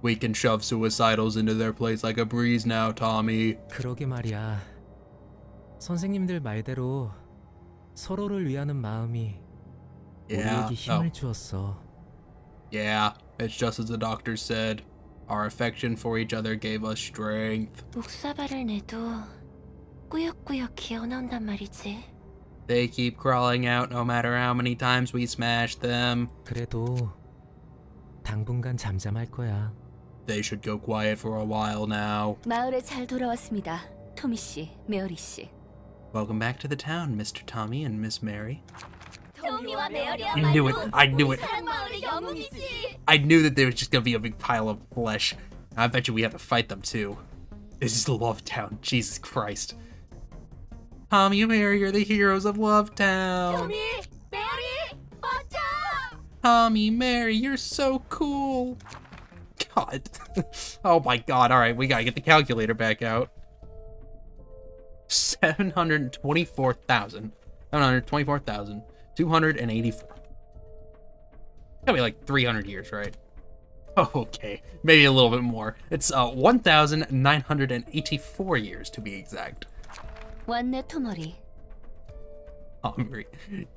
We can shove suicidals into their place like a breeze now, Tommy. 그러게 말이야. 선생님들 말대로 서로를 위하는 마음이 우리에게 힘을 주었어. Yeah, it's just as the doctor said. Our affection for each other gave us strength. 목사발을 내도 꾸역꾸역 기어나온단 말이지. They keep crawling out no matter how many times we smash them. 그래도 당분간 잠잠할 거야. They should go quiet for a while now. 마을에 잘 돌아왔습니다. 토미 씨, 메어리 씨. Welcome back to the town, Mr. Tommy and Miss Mary. 토미와 메어리야. I knew it. I knew it. I knew that there was just gonna be a big pile of flesh. I bet you we have to fight them too. This is Love Town. Jesus Christ. Tommy and Mary are the heroes of Love Town. 토미, 메어리, 멋져! Tommy, Mary, you're so cool. God. Oh my god. Alright, we gotta get the calculator back out. 724,284. Gotta be like 300 years, right? Oh, okay. Maybe a little bit more. It's 1,984 years to be exact. 왔네, 토머리. Tommy,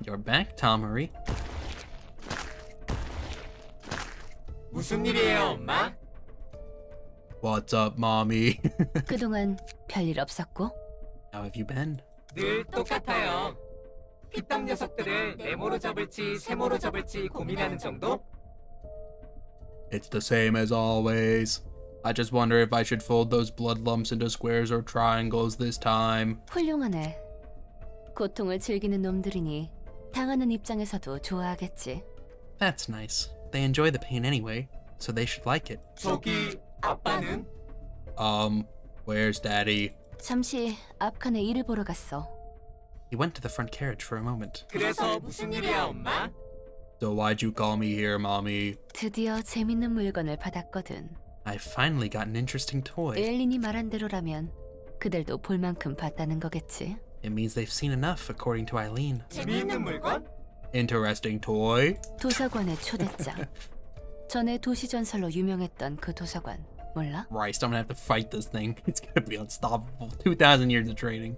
you're back, Tommy. 무슨 일이에요, 엄마? What's up, mommy? 그동안 별일 없었고? How have you been? 늘 똑같아요. 피떡 녀석들을 네모로 접을지 세모로 접을지 고민하는 정도? It's the same as always. I just wonder if I should fold those blood lumps into squares or triangles this time. 훌륭하네. 고통을 즐기는 놈들이니 당하는 입장에서도 좋아하겠지. That's nice. They enjoy the pain anyway, so they should like it. 저기 아빠는? Where's Daddy? 잠시 앞칸에 일을 보러 갔어. He went to the front carriage for a moment. 그래서 무슨 일이야, 엄마? So why'd you call me here, Mommy? 드디어 재밌는 물건을 받았거든. I finally got an interesting toy. 엘린이 말한 대로라면 그들도 볼 만큼 봤다는 거겠지. It means they've seen enough, according to Eileen. 재미있는 물건? Interesting toy? 도서관의 초대장. 전에 도시전설로 유명했던 그 도서관 몰라? Christ, I'm gonna have to fight this thing. It's gonna be unstoppable. 2,000 years of training.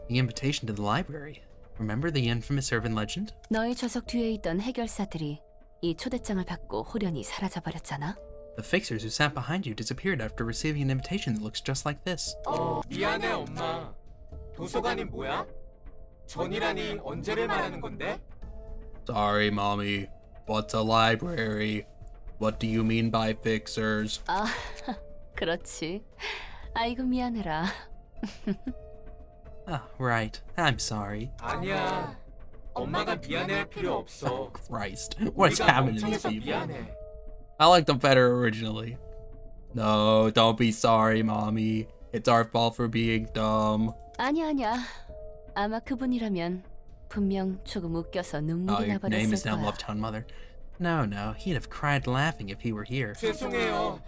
The invitation to the library. Remember the infamous urban legend? 너희 좌석 뒤에 있던 해결사들이 이 초대장을 받고 홀연히 사라져버렸잖아. The fixers who sat behind you disappeared after receiving an invitation that looks just like this. 미안해, 엄마. 도서관이 뭐야? 전이라니 언제를 말하는 건데? Sorry, Mommy. What's a library? What do you mean by fixers? 아, 그렇지. 아이고 미안해라. Ah, right. I'm sorry. 아니야. 엄마가 미안해할 필요 없어. Christ, what's happening to these 멍청해서 people? 미안해. I liked them better originally. No, don't be sorry, Mommy. It's our fault for being dumb. 아니야. 아마 그분이라면 분명 조금 웃겨서 Oh, 눈물이 your name is 나버렸을 now 거야. Lovetown Mother. No, he'd have cried laughing if he were here. 죄송해요.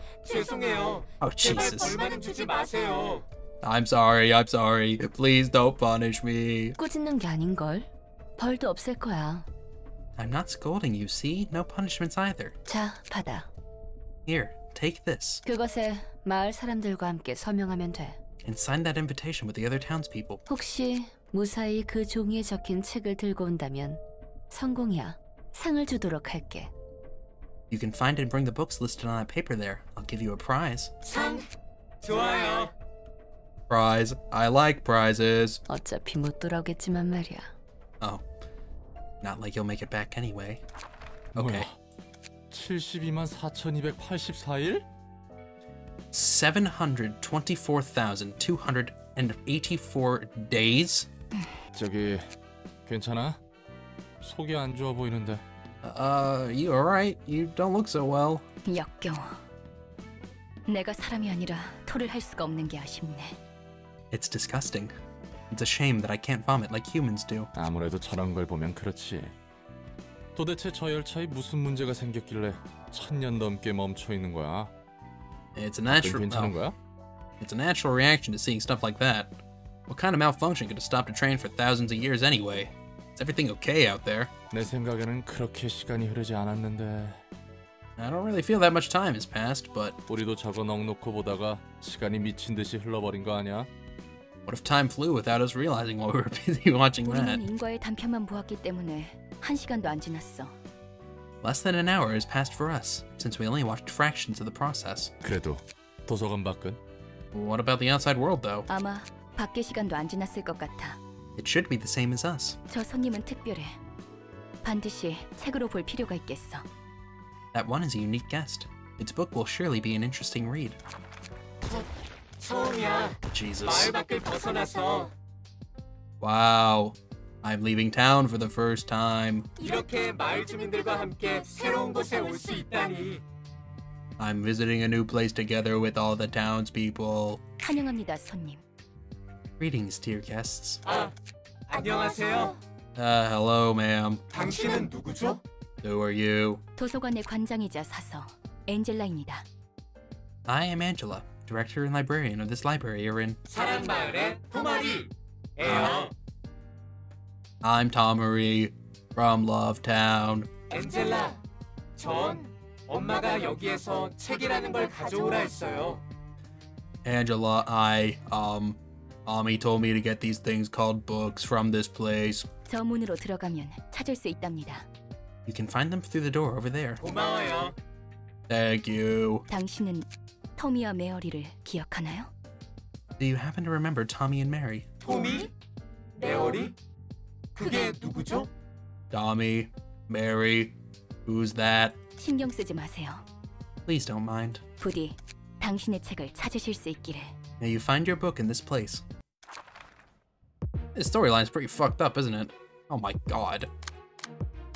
Oh, 제발 Jesus. 벌만은 주지 마세요. I'm sorry. Please don't punish me. 꾸짖는 게 아닌걸. 벌도 없을 거야. I'm not scolding you, see? No punishments either. 자, 받아. Here, take this. 그것에 마을 사람들과 함께 서명하면 돼. And sign that invitation with the other townspeople. 혹시 무사히 그 종이에 적힌 책을 들고 온다면 성공이야. 상을 주도록 할게. You can find and bring the books listed on that paper there. I'll give you a prize. 상 좋아요. Prize. I like prizes. 어차피 못 돌아오겠지만 말이야. Oh. Not like you'll make it back anyway. Okay. 72만 4,284일? 724,284 days? 저기 괜찮아? 속이 안 좋아 보이는데. You alright? You don't look so well. 역겨워. 내가 사람이 아니라 토를 할 수가 없는 게 아쉽네. It's disgusting. It's a shame that I can't vomit like humans do. 아무래도 저런 걸 보면 그렇지. 도대체 저 열차에 무슨 문제가 생겼길래 1000년 넘게 멈춰 있는 거야? It's a natural. 괜찮은 거야? It's a natural reaction to seeing stuff like that. What kind of malfunction could have stopped a train for thousands of years anyway? Is everything okay out there? 내 생각에는 그렇게 시간이 흐르지 않았는데. I don't really feel that much time has passed, but 우리도 저거 넉놓고 보다가 시간이 미친 듯이 흘러버린 거 아니야? what if time flew without us realizing while we were busy watching that? 우리는 인과의 단편만 보았기 때문에 1시간도 안 지났어. Less than an hour has passed for us, since we only watched fractions of the process. 그래도 도서관 밖은? What about the outside world, though? 아마 밖의 시간도 안 지났을 것 같아. It should be the same as us. 저 손님은 특별해. 반드시 책으로 볼 필요가 있겠어. That one is a unique guest. Its book will surely be an interesting read. 처음이야. Jesus. 마을 밖을 벗어나서 Wow. I'm leaving town for the first time. 이렇게 마을 주민들과 함께 새로운 곳에 올 수 있다니. I'm visiting a new place together with all the townspeople. 환영합니다, 손님. Greetings, dear guests. 아, 안녕하세요. Hello, ma'am. 당신은 누구죠? Who are you? 도서관의 관장이자 사서 엔젤라입니다. I am Angela, director and librarian of this library you're in. 사람 마을의 토마리예요. I'm Tom Marie from Lovetown. 엔젤라, 전 엄마가 여기에서 책이라는 걸 가져오라 했어요. Angela, Mommy told me to get these things called books from this place. 저 문으로 들어가면 찾을 수 있답니다. You can find them through the door over there. 고마워요. Thank you. 당신은 토미와 메어리를 기억하나요? Do you happen to remember Tommy and Mary? 토미? 메어리? 그게 누구죠? Tommy, Mary, who's that? 신경 쓰지 마세요. Please don't mind. 부디 당신의 책을 찾으실 수 있기를. May you find your book in this place. This storyline's pretty fucked up, isn't it? Oh my god.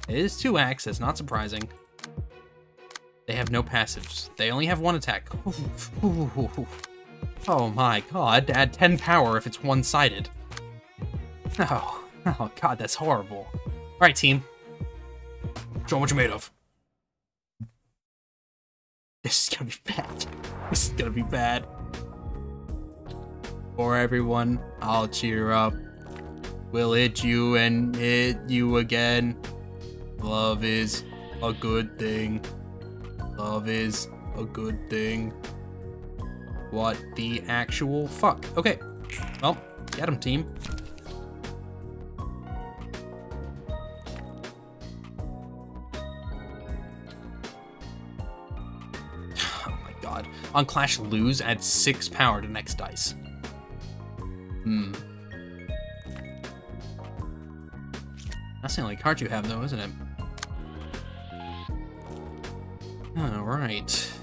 It is 2 acts, it's not surprising. They have no passives. They only have 1 attack. Oh my god, add 10 power if it's one-sided. Oh god, that's horrible. Alright, team. Show 'em what you're made of. This is gonna be bad. This is gonna be bad. For everyone, I'll cheer up. We'll hit you and hit you again. Love is a good thing. Love is a good thing. What the actual fuck? Okay. Well, get him, team. Oh my god. On Clash, lose, add 6 power to next dice. That's the only card you have, though, isn't it? Alright.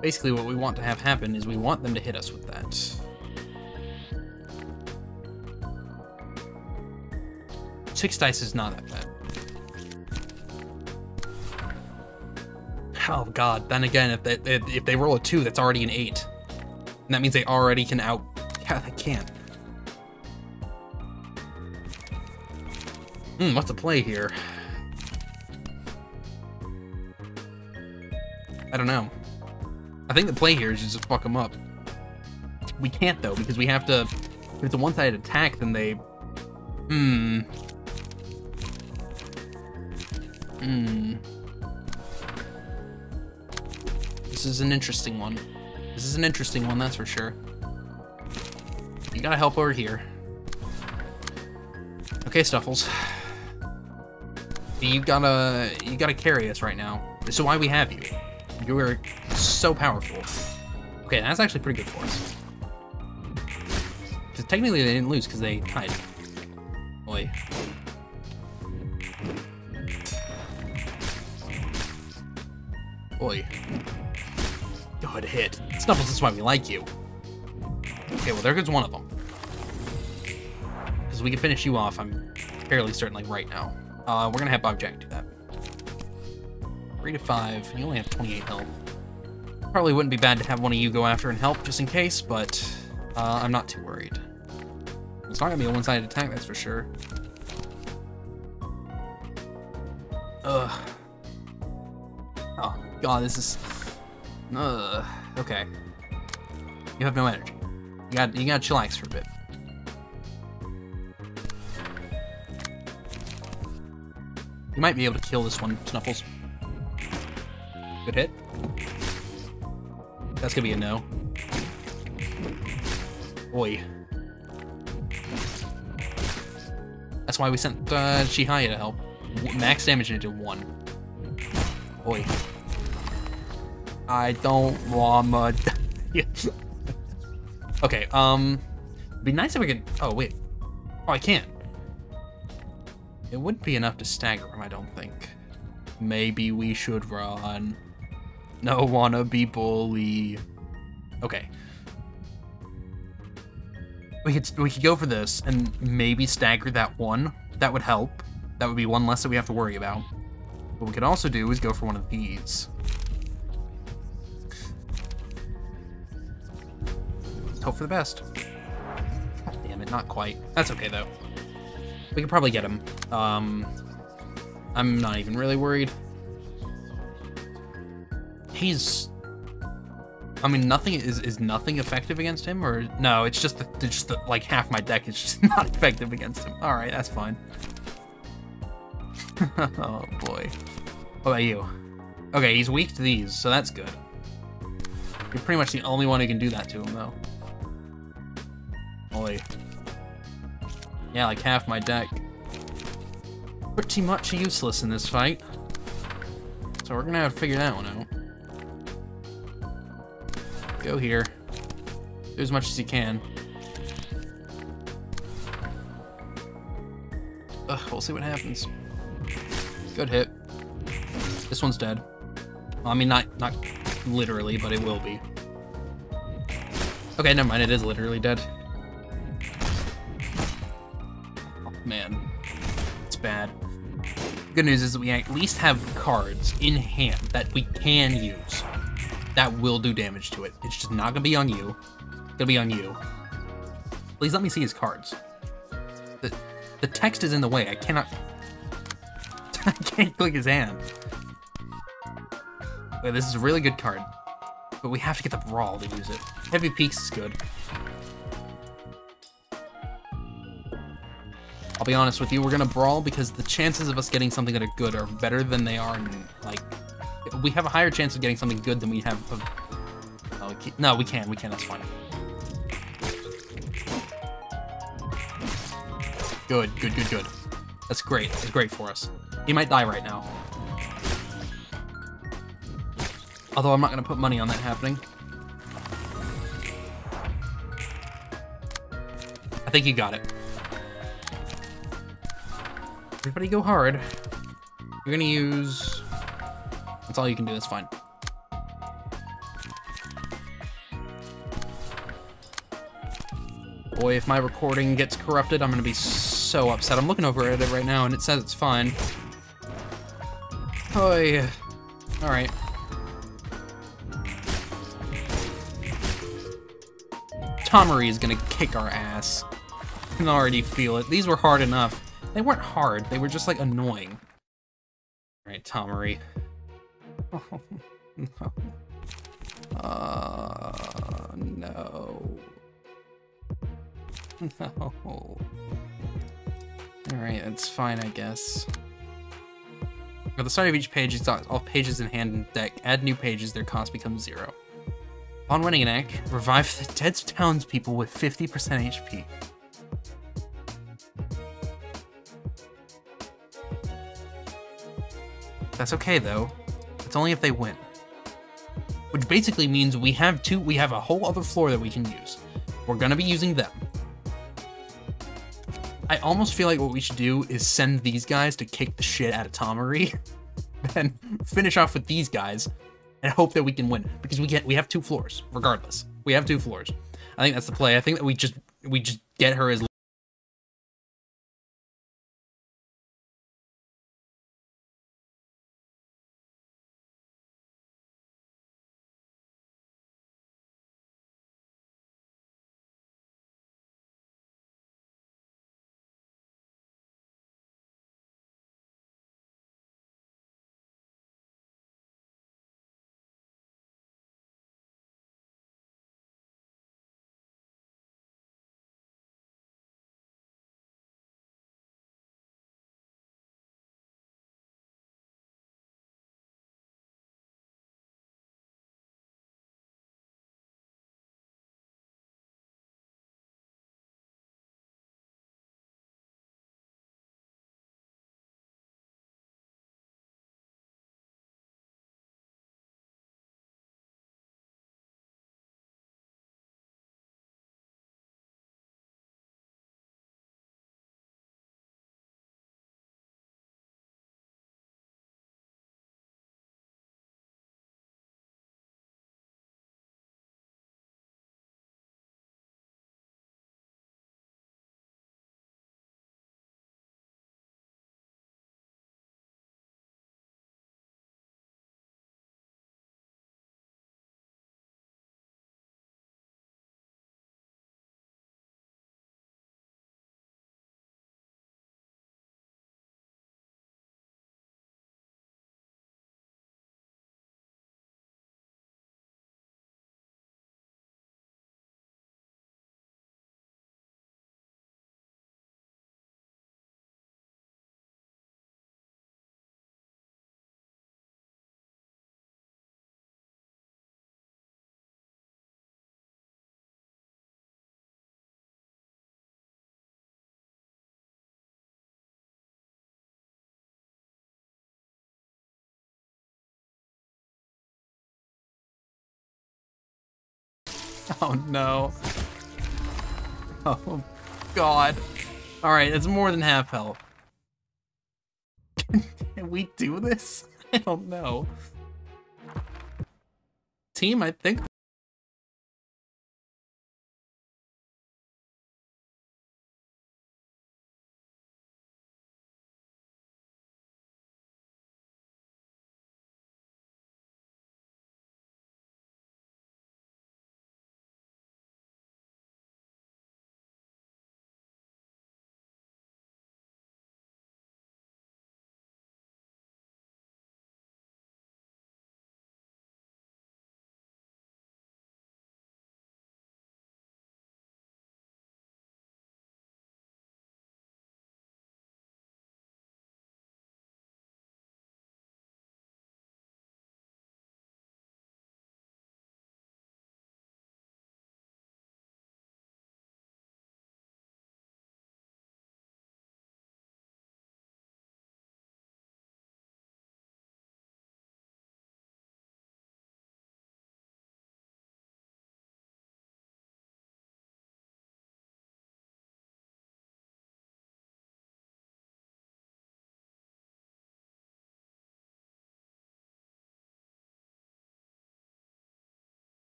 Basically, what we want to have happen is we want them to hit us with that. Six dice is not that bad. Oh god, then again, if they roll a 2, that's already an 8. And that means they already can out... Yeah, they can't. What's the play here? I don't know. I think the play here is just fuck them up. We can't, though, because we have to... If it's a one-sided attack, then they... This is an interesting one. This is an interesting one, that's for sure. You gotta help over here. Okay, Stuffles. You gotta carry us right now. This is why we have you. You are so powerful. Okay, that's actually pretty good for us. Because technically they didn't lose because they tied. Boy. Boy. Good hit. Snuffles, this is why we like you. Okay, well, there goes one of them. Because we can finish you off, I'm fairly certain, like, right now. We're gonna have Bob Jack do that. 3 to 5. You only have 28 health. Probably wouldn't be bad to have one of you go after and help, just in case, but I'm not too worried. It's not gonna be a one-sided attack, that's for sure. Ugh. Oh, God, this is... Ugh. Okay. You have no energy. You gotta chillax for a bit. You might be able to kill this one, Snuffles. Good hit. That's gonna be a no. Boy. That's why we sent Chihaya to help. Max damage into 1. Boy. I don't wanna... Okay, it'd be nice if we could... Oh, wait. Oh, I can't. It wouldn't be enough to stagger him, I don't think. Maybe we should run. No wanna be bully. Okay. We could go for this and maybe stagger that one. That would help. That would be one less that we have to worry about. What we could also do is go for one of these. Hope for the best. God damn it, not quite. That's okay though. We could probably get him. I'm not even really worried. He's... I mean, nothing is nothing effective against him, or no? It's just like half my deck is just not effective against him. All right, that's fine. Oh boy. What about you? Okay, he's weak to these, so that's good. You're pretty much the only one who can do that to him, though. Boy. Yeah, like half my deck. Pretty much useless in this fight. So we're gonna have to figure that one out. Go here. Do as much as you can. Ugh, we'll see what happens. Good hit. This one's dead. Well, I mean, not literally, but it will be. Okay, never mind. It is literally dead. Oh, man. It's bad. Good news is that we at least have cards in hand that we can use. That will do damage to it. It's just not gonna be on you. It's gonna be on you. Please let me see his cards. The text is in the way. I cannot... I can't click his hand. Wait, this is a really good card. But we have to get the Brawl to use it. Heavy Peaks is good. I'll be honest with you, we're gonna Brawl because the chances of us getting something that are good are better than they are in, like... We have a higher chance of getting something good than we have of... Oh, no, we can, that's fine. Good. That's great, that's great for us. He might die right now. Although I'm not gonna put money on that happening. I think you got it. Everybody go hard. You're gonna use... That's all you can do, that's fine. Boy, if my recording gets corrupted, I'm gonna be so upset. I'm looking over at it right now and it says it's fine. Oh yeah. Alright. Tomari is gonna kick our ass. I can already feel it. These were hard enough. They weren't hard, they were just like annoying. Alright, Tomari. Oh, no. No. No. Alright, that's fine, I guess. At the start of each page, it's all pages in hand and deck. Add new pages, their cost becomes 0. Upon winning an act, revive the dead townspeople with 50% HP. That's okay, though. It's only if they win. Which basically means we have a whole other floor that we can use. We're gonna be using them. I almost feel like what we should do is send these guys to kick the shit out of Tomari, then finish off with these guys, and hope that we can win, because we have 2 floors regardless. We have 2 floors. I think that's the play. I think that we just get her as oh no. Oh god. Alright, it's more than half health. Can we do this? I don't know. Team, I think.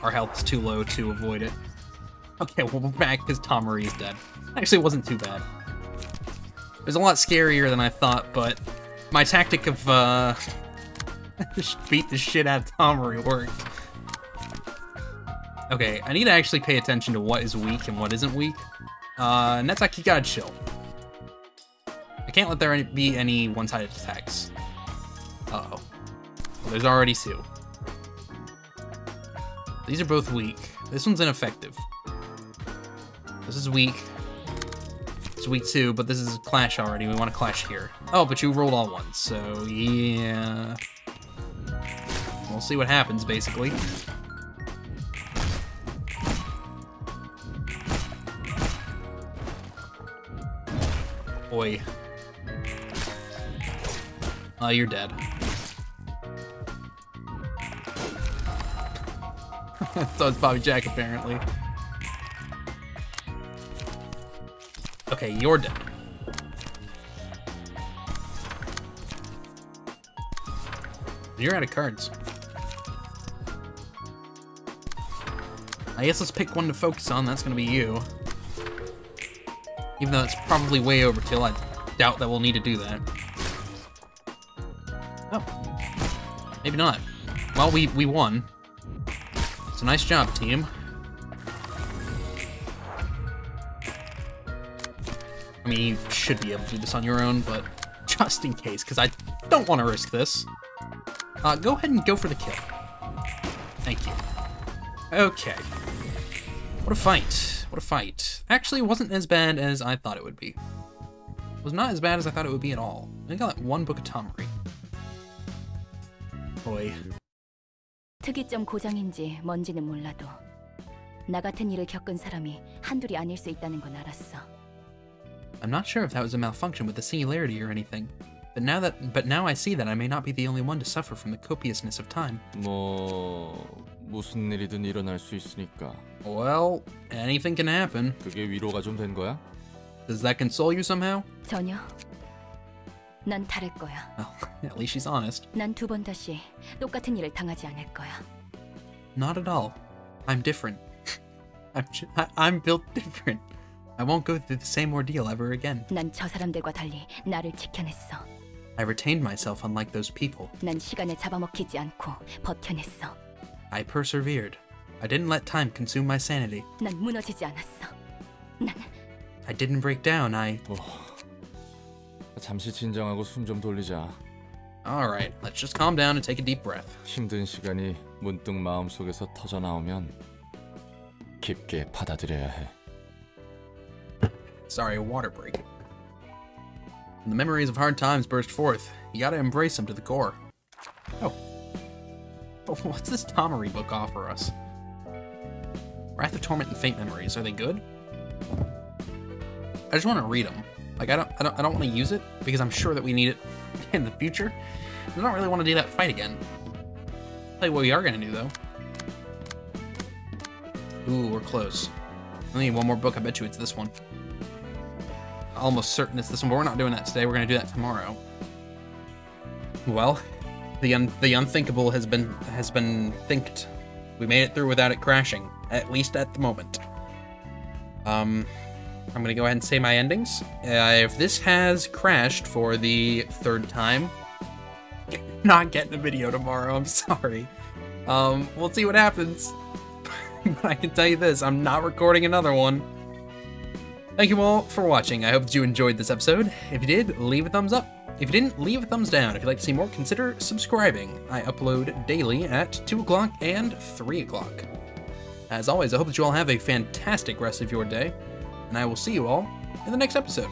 Our health's too low to avoid it. Okay, well, we're back because Tomari is dead. Actually, it wasn't too bad. It was a lot scarier than I thought, but my tactic of, just beat the shit out of Tomari worked. Okay, I need to actually pay attention to what is weak and what isn't weak. Netsuki, you gotta chill. I can't let there be any one-sided attacks. Uh-oh. Well, there's already Sue. These are both weak. This one's ineffective. This is weak. It's weak too, but this is clash already. We want to clash here. Oh, but you rolled all ones, so yeah. We'll see what happens, basically. Boy. Oh, you're dead. So it's Bobby Jack, apparently. Okay, you're dead. You're out of cards. I guess let's pick one to focus on. That's gonna be you. Even though it's probably way overkill, I doubt that we'll need to do that. Oh. Maybe not. Well, we won. It's a nice job, team. I mean, you should be able to do this on your own, but just in case, because I don't want to risk this. Go ahead and go for the kill. Thank you. Okay. What a fight. What a fight. Actually, it wasn't as bad as I thought it would be. It was not as bad as I thought it would be at all. I got one book of Tomari. Boy. 특이점 고장인지 뭔지는 몰라도 나 같은 일을 겪은 사람이 한둘이 아닐 수 있다는 건 알았어. I'm not sure if that was a malfunction with the singularity or anything, but now I see that I may not be the only one to suffer from the copiousness of time. 무슨 일이든 일어날 수 있으니까. Well, anything can happen. 그게 위로가 좀 된 거야? Does that console you somehow? 전혀. 난 다를 거야. Well, at least she's honest. 난 두 번 다시 똑같은 일을 당하지 않을 거야. Not at all. I'm different. I'm built different. I won't go through the same ordeal ever again. 난 저 사람들과 달리 나를 지켜냈어. I retained myself unlike those people. 난 시간에 잡아먹히지 않고 버텨냈어. I persevered. I didn't let time consume my sanity. 난 무너지지 않았어. 난 I didn't break down. 잠시 진정하고 숨 좀 돌리자. Alright, let's just calm down and take a deep breath. 힘든 시간이 문득 마음속에서 터져 나오면 깊게 받아들여야 해. Sorry, a water break. When the memories of hard times burst forth, you gotta embrace them to the core. Oh, what's this Tomari book offer us? Wrath of Torment and Faint Memories. Are they good? I just want to read them. Like I don't want to use it because I'm sure that we need it in the future. I don't really want to do that fight again. I'll tell you what we are gonna do though. Ooh, we're close. I need one more book. I bet you it's this one. Almost certain it's this one, but we're not doing that today. We're gonna do that tomorrow. Well, the unthinkable has been thinked. We made it through without it crashing, at least at the moment. I'm gonna go ahead and say my endings. If this has crashed for the third time, not getting a video tomorrow. I'm sorry. We'll see what happens. But I can tell you this: I'm not recording another one. Thank you all for watching. I hope that you enjoyed this episode. If you did, leave a thumbs up. If you didn't, leave a thumbs down. If you'd like to see more, consider subscribing. I upload daily at 2 o'clock and 3 o'clock. As always, I hope that you all have a fantastic rest of your day, and I will see you all in the next episode.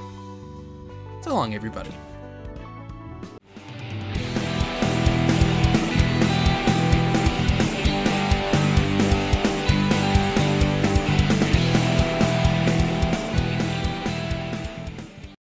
So long, everybody.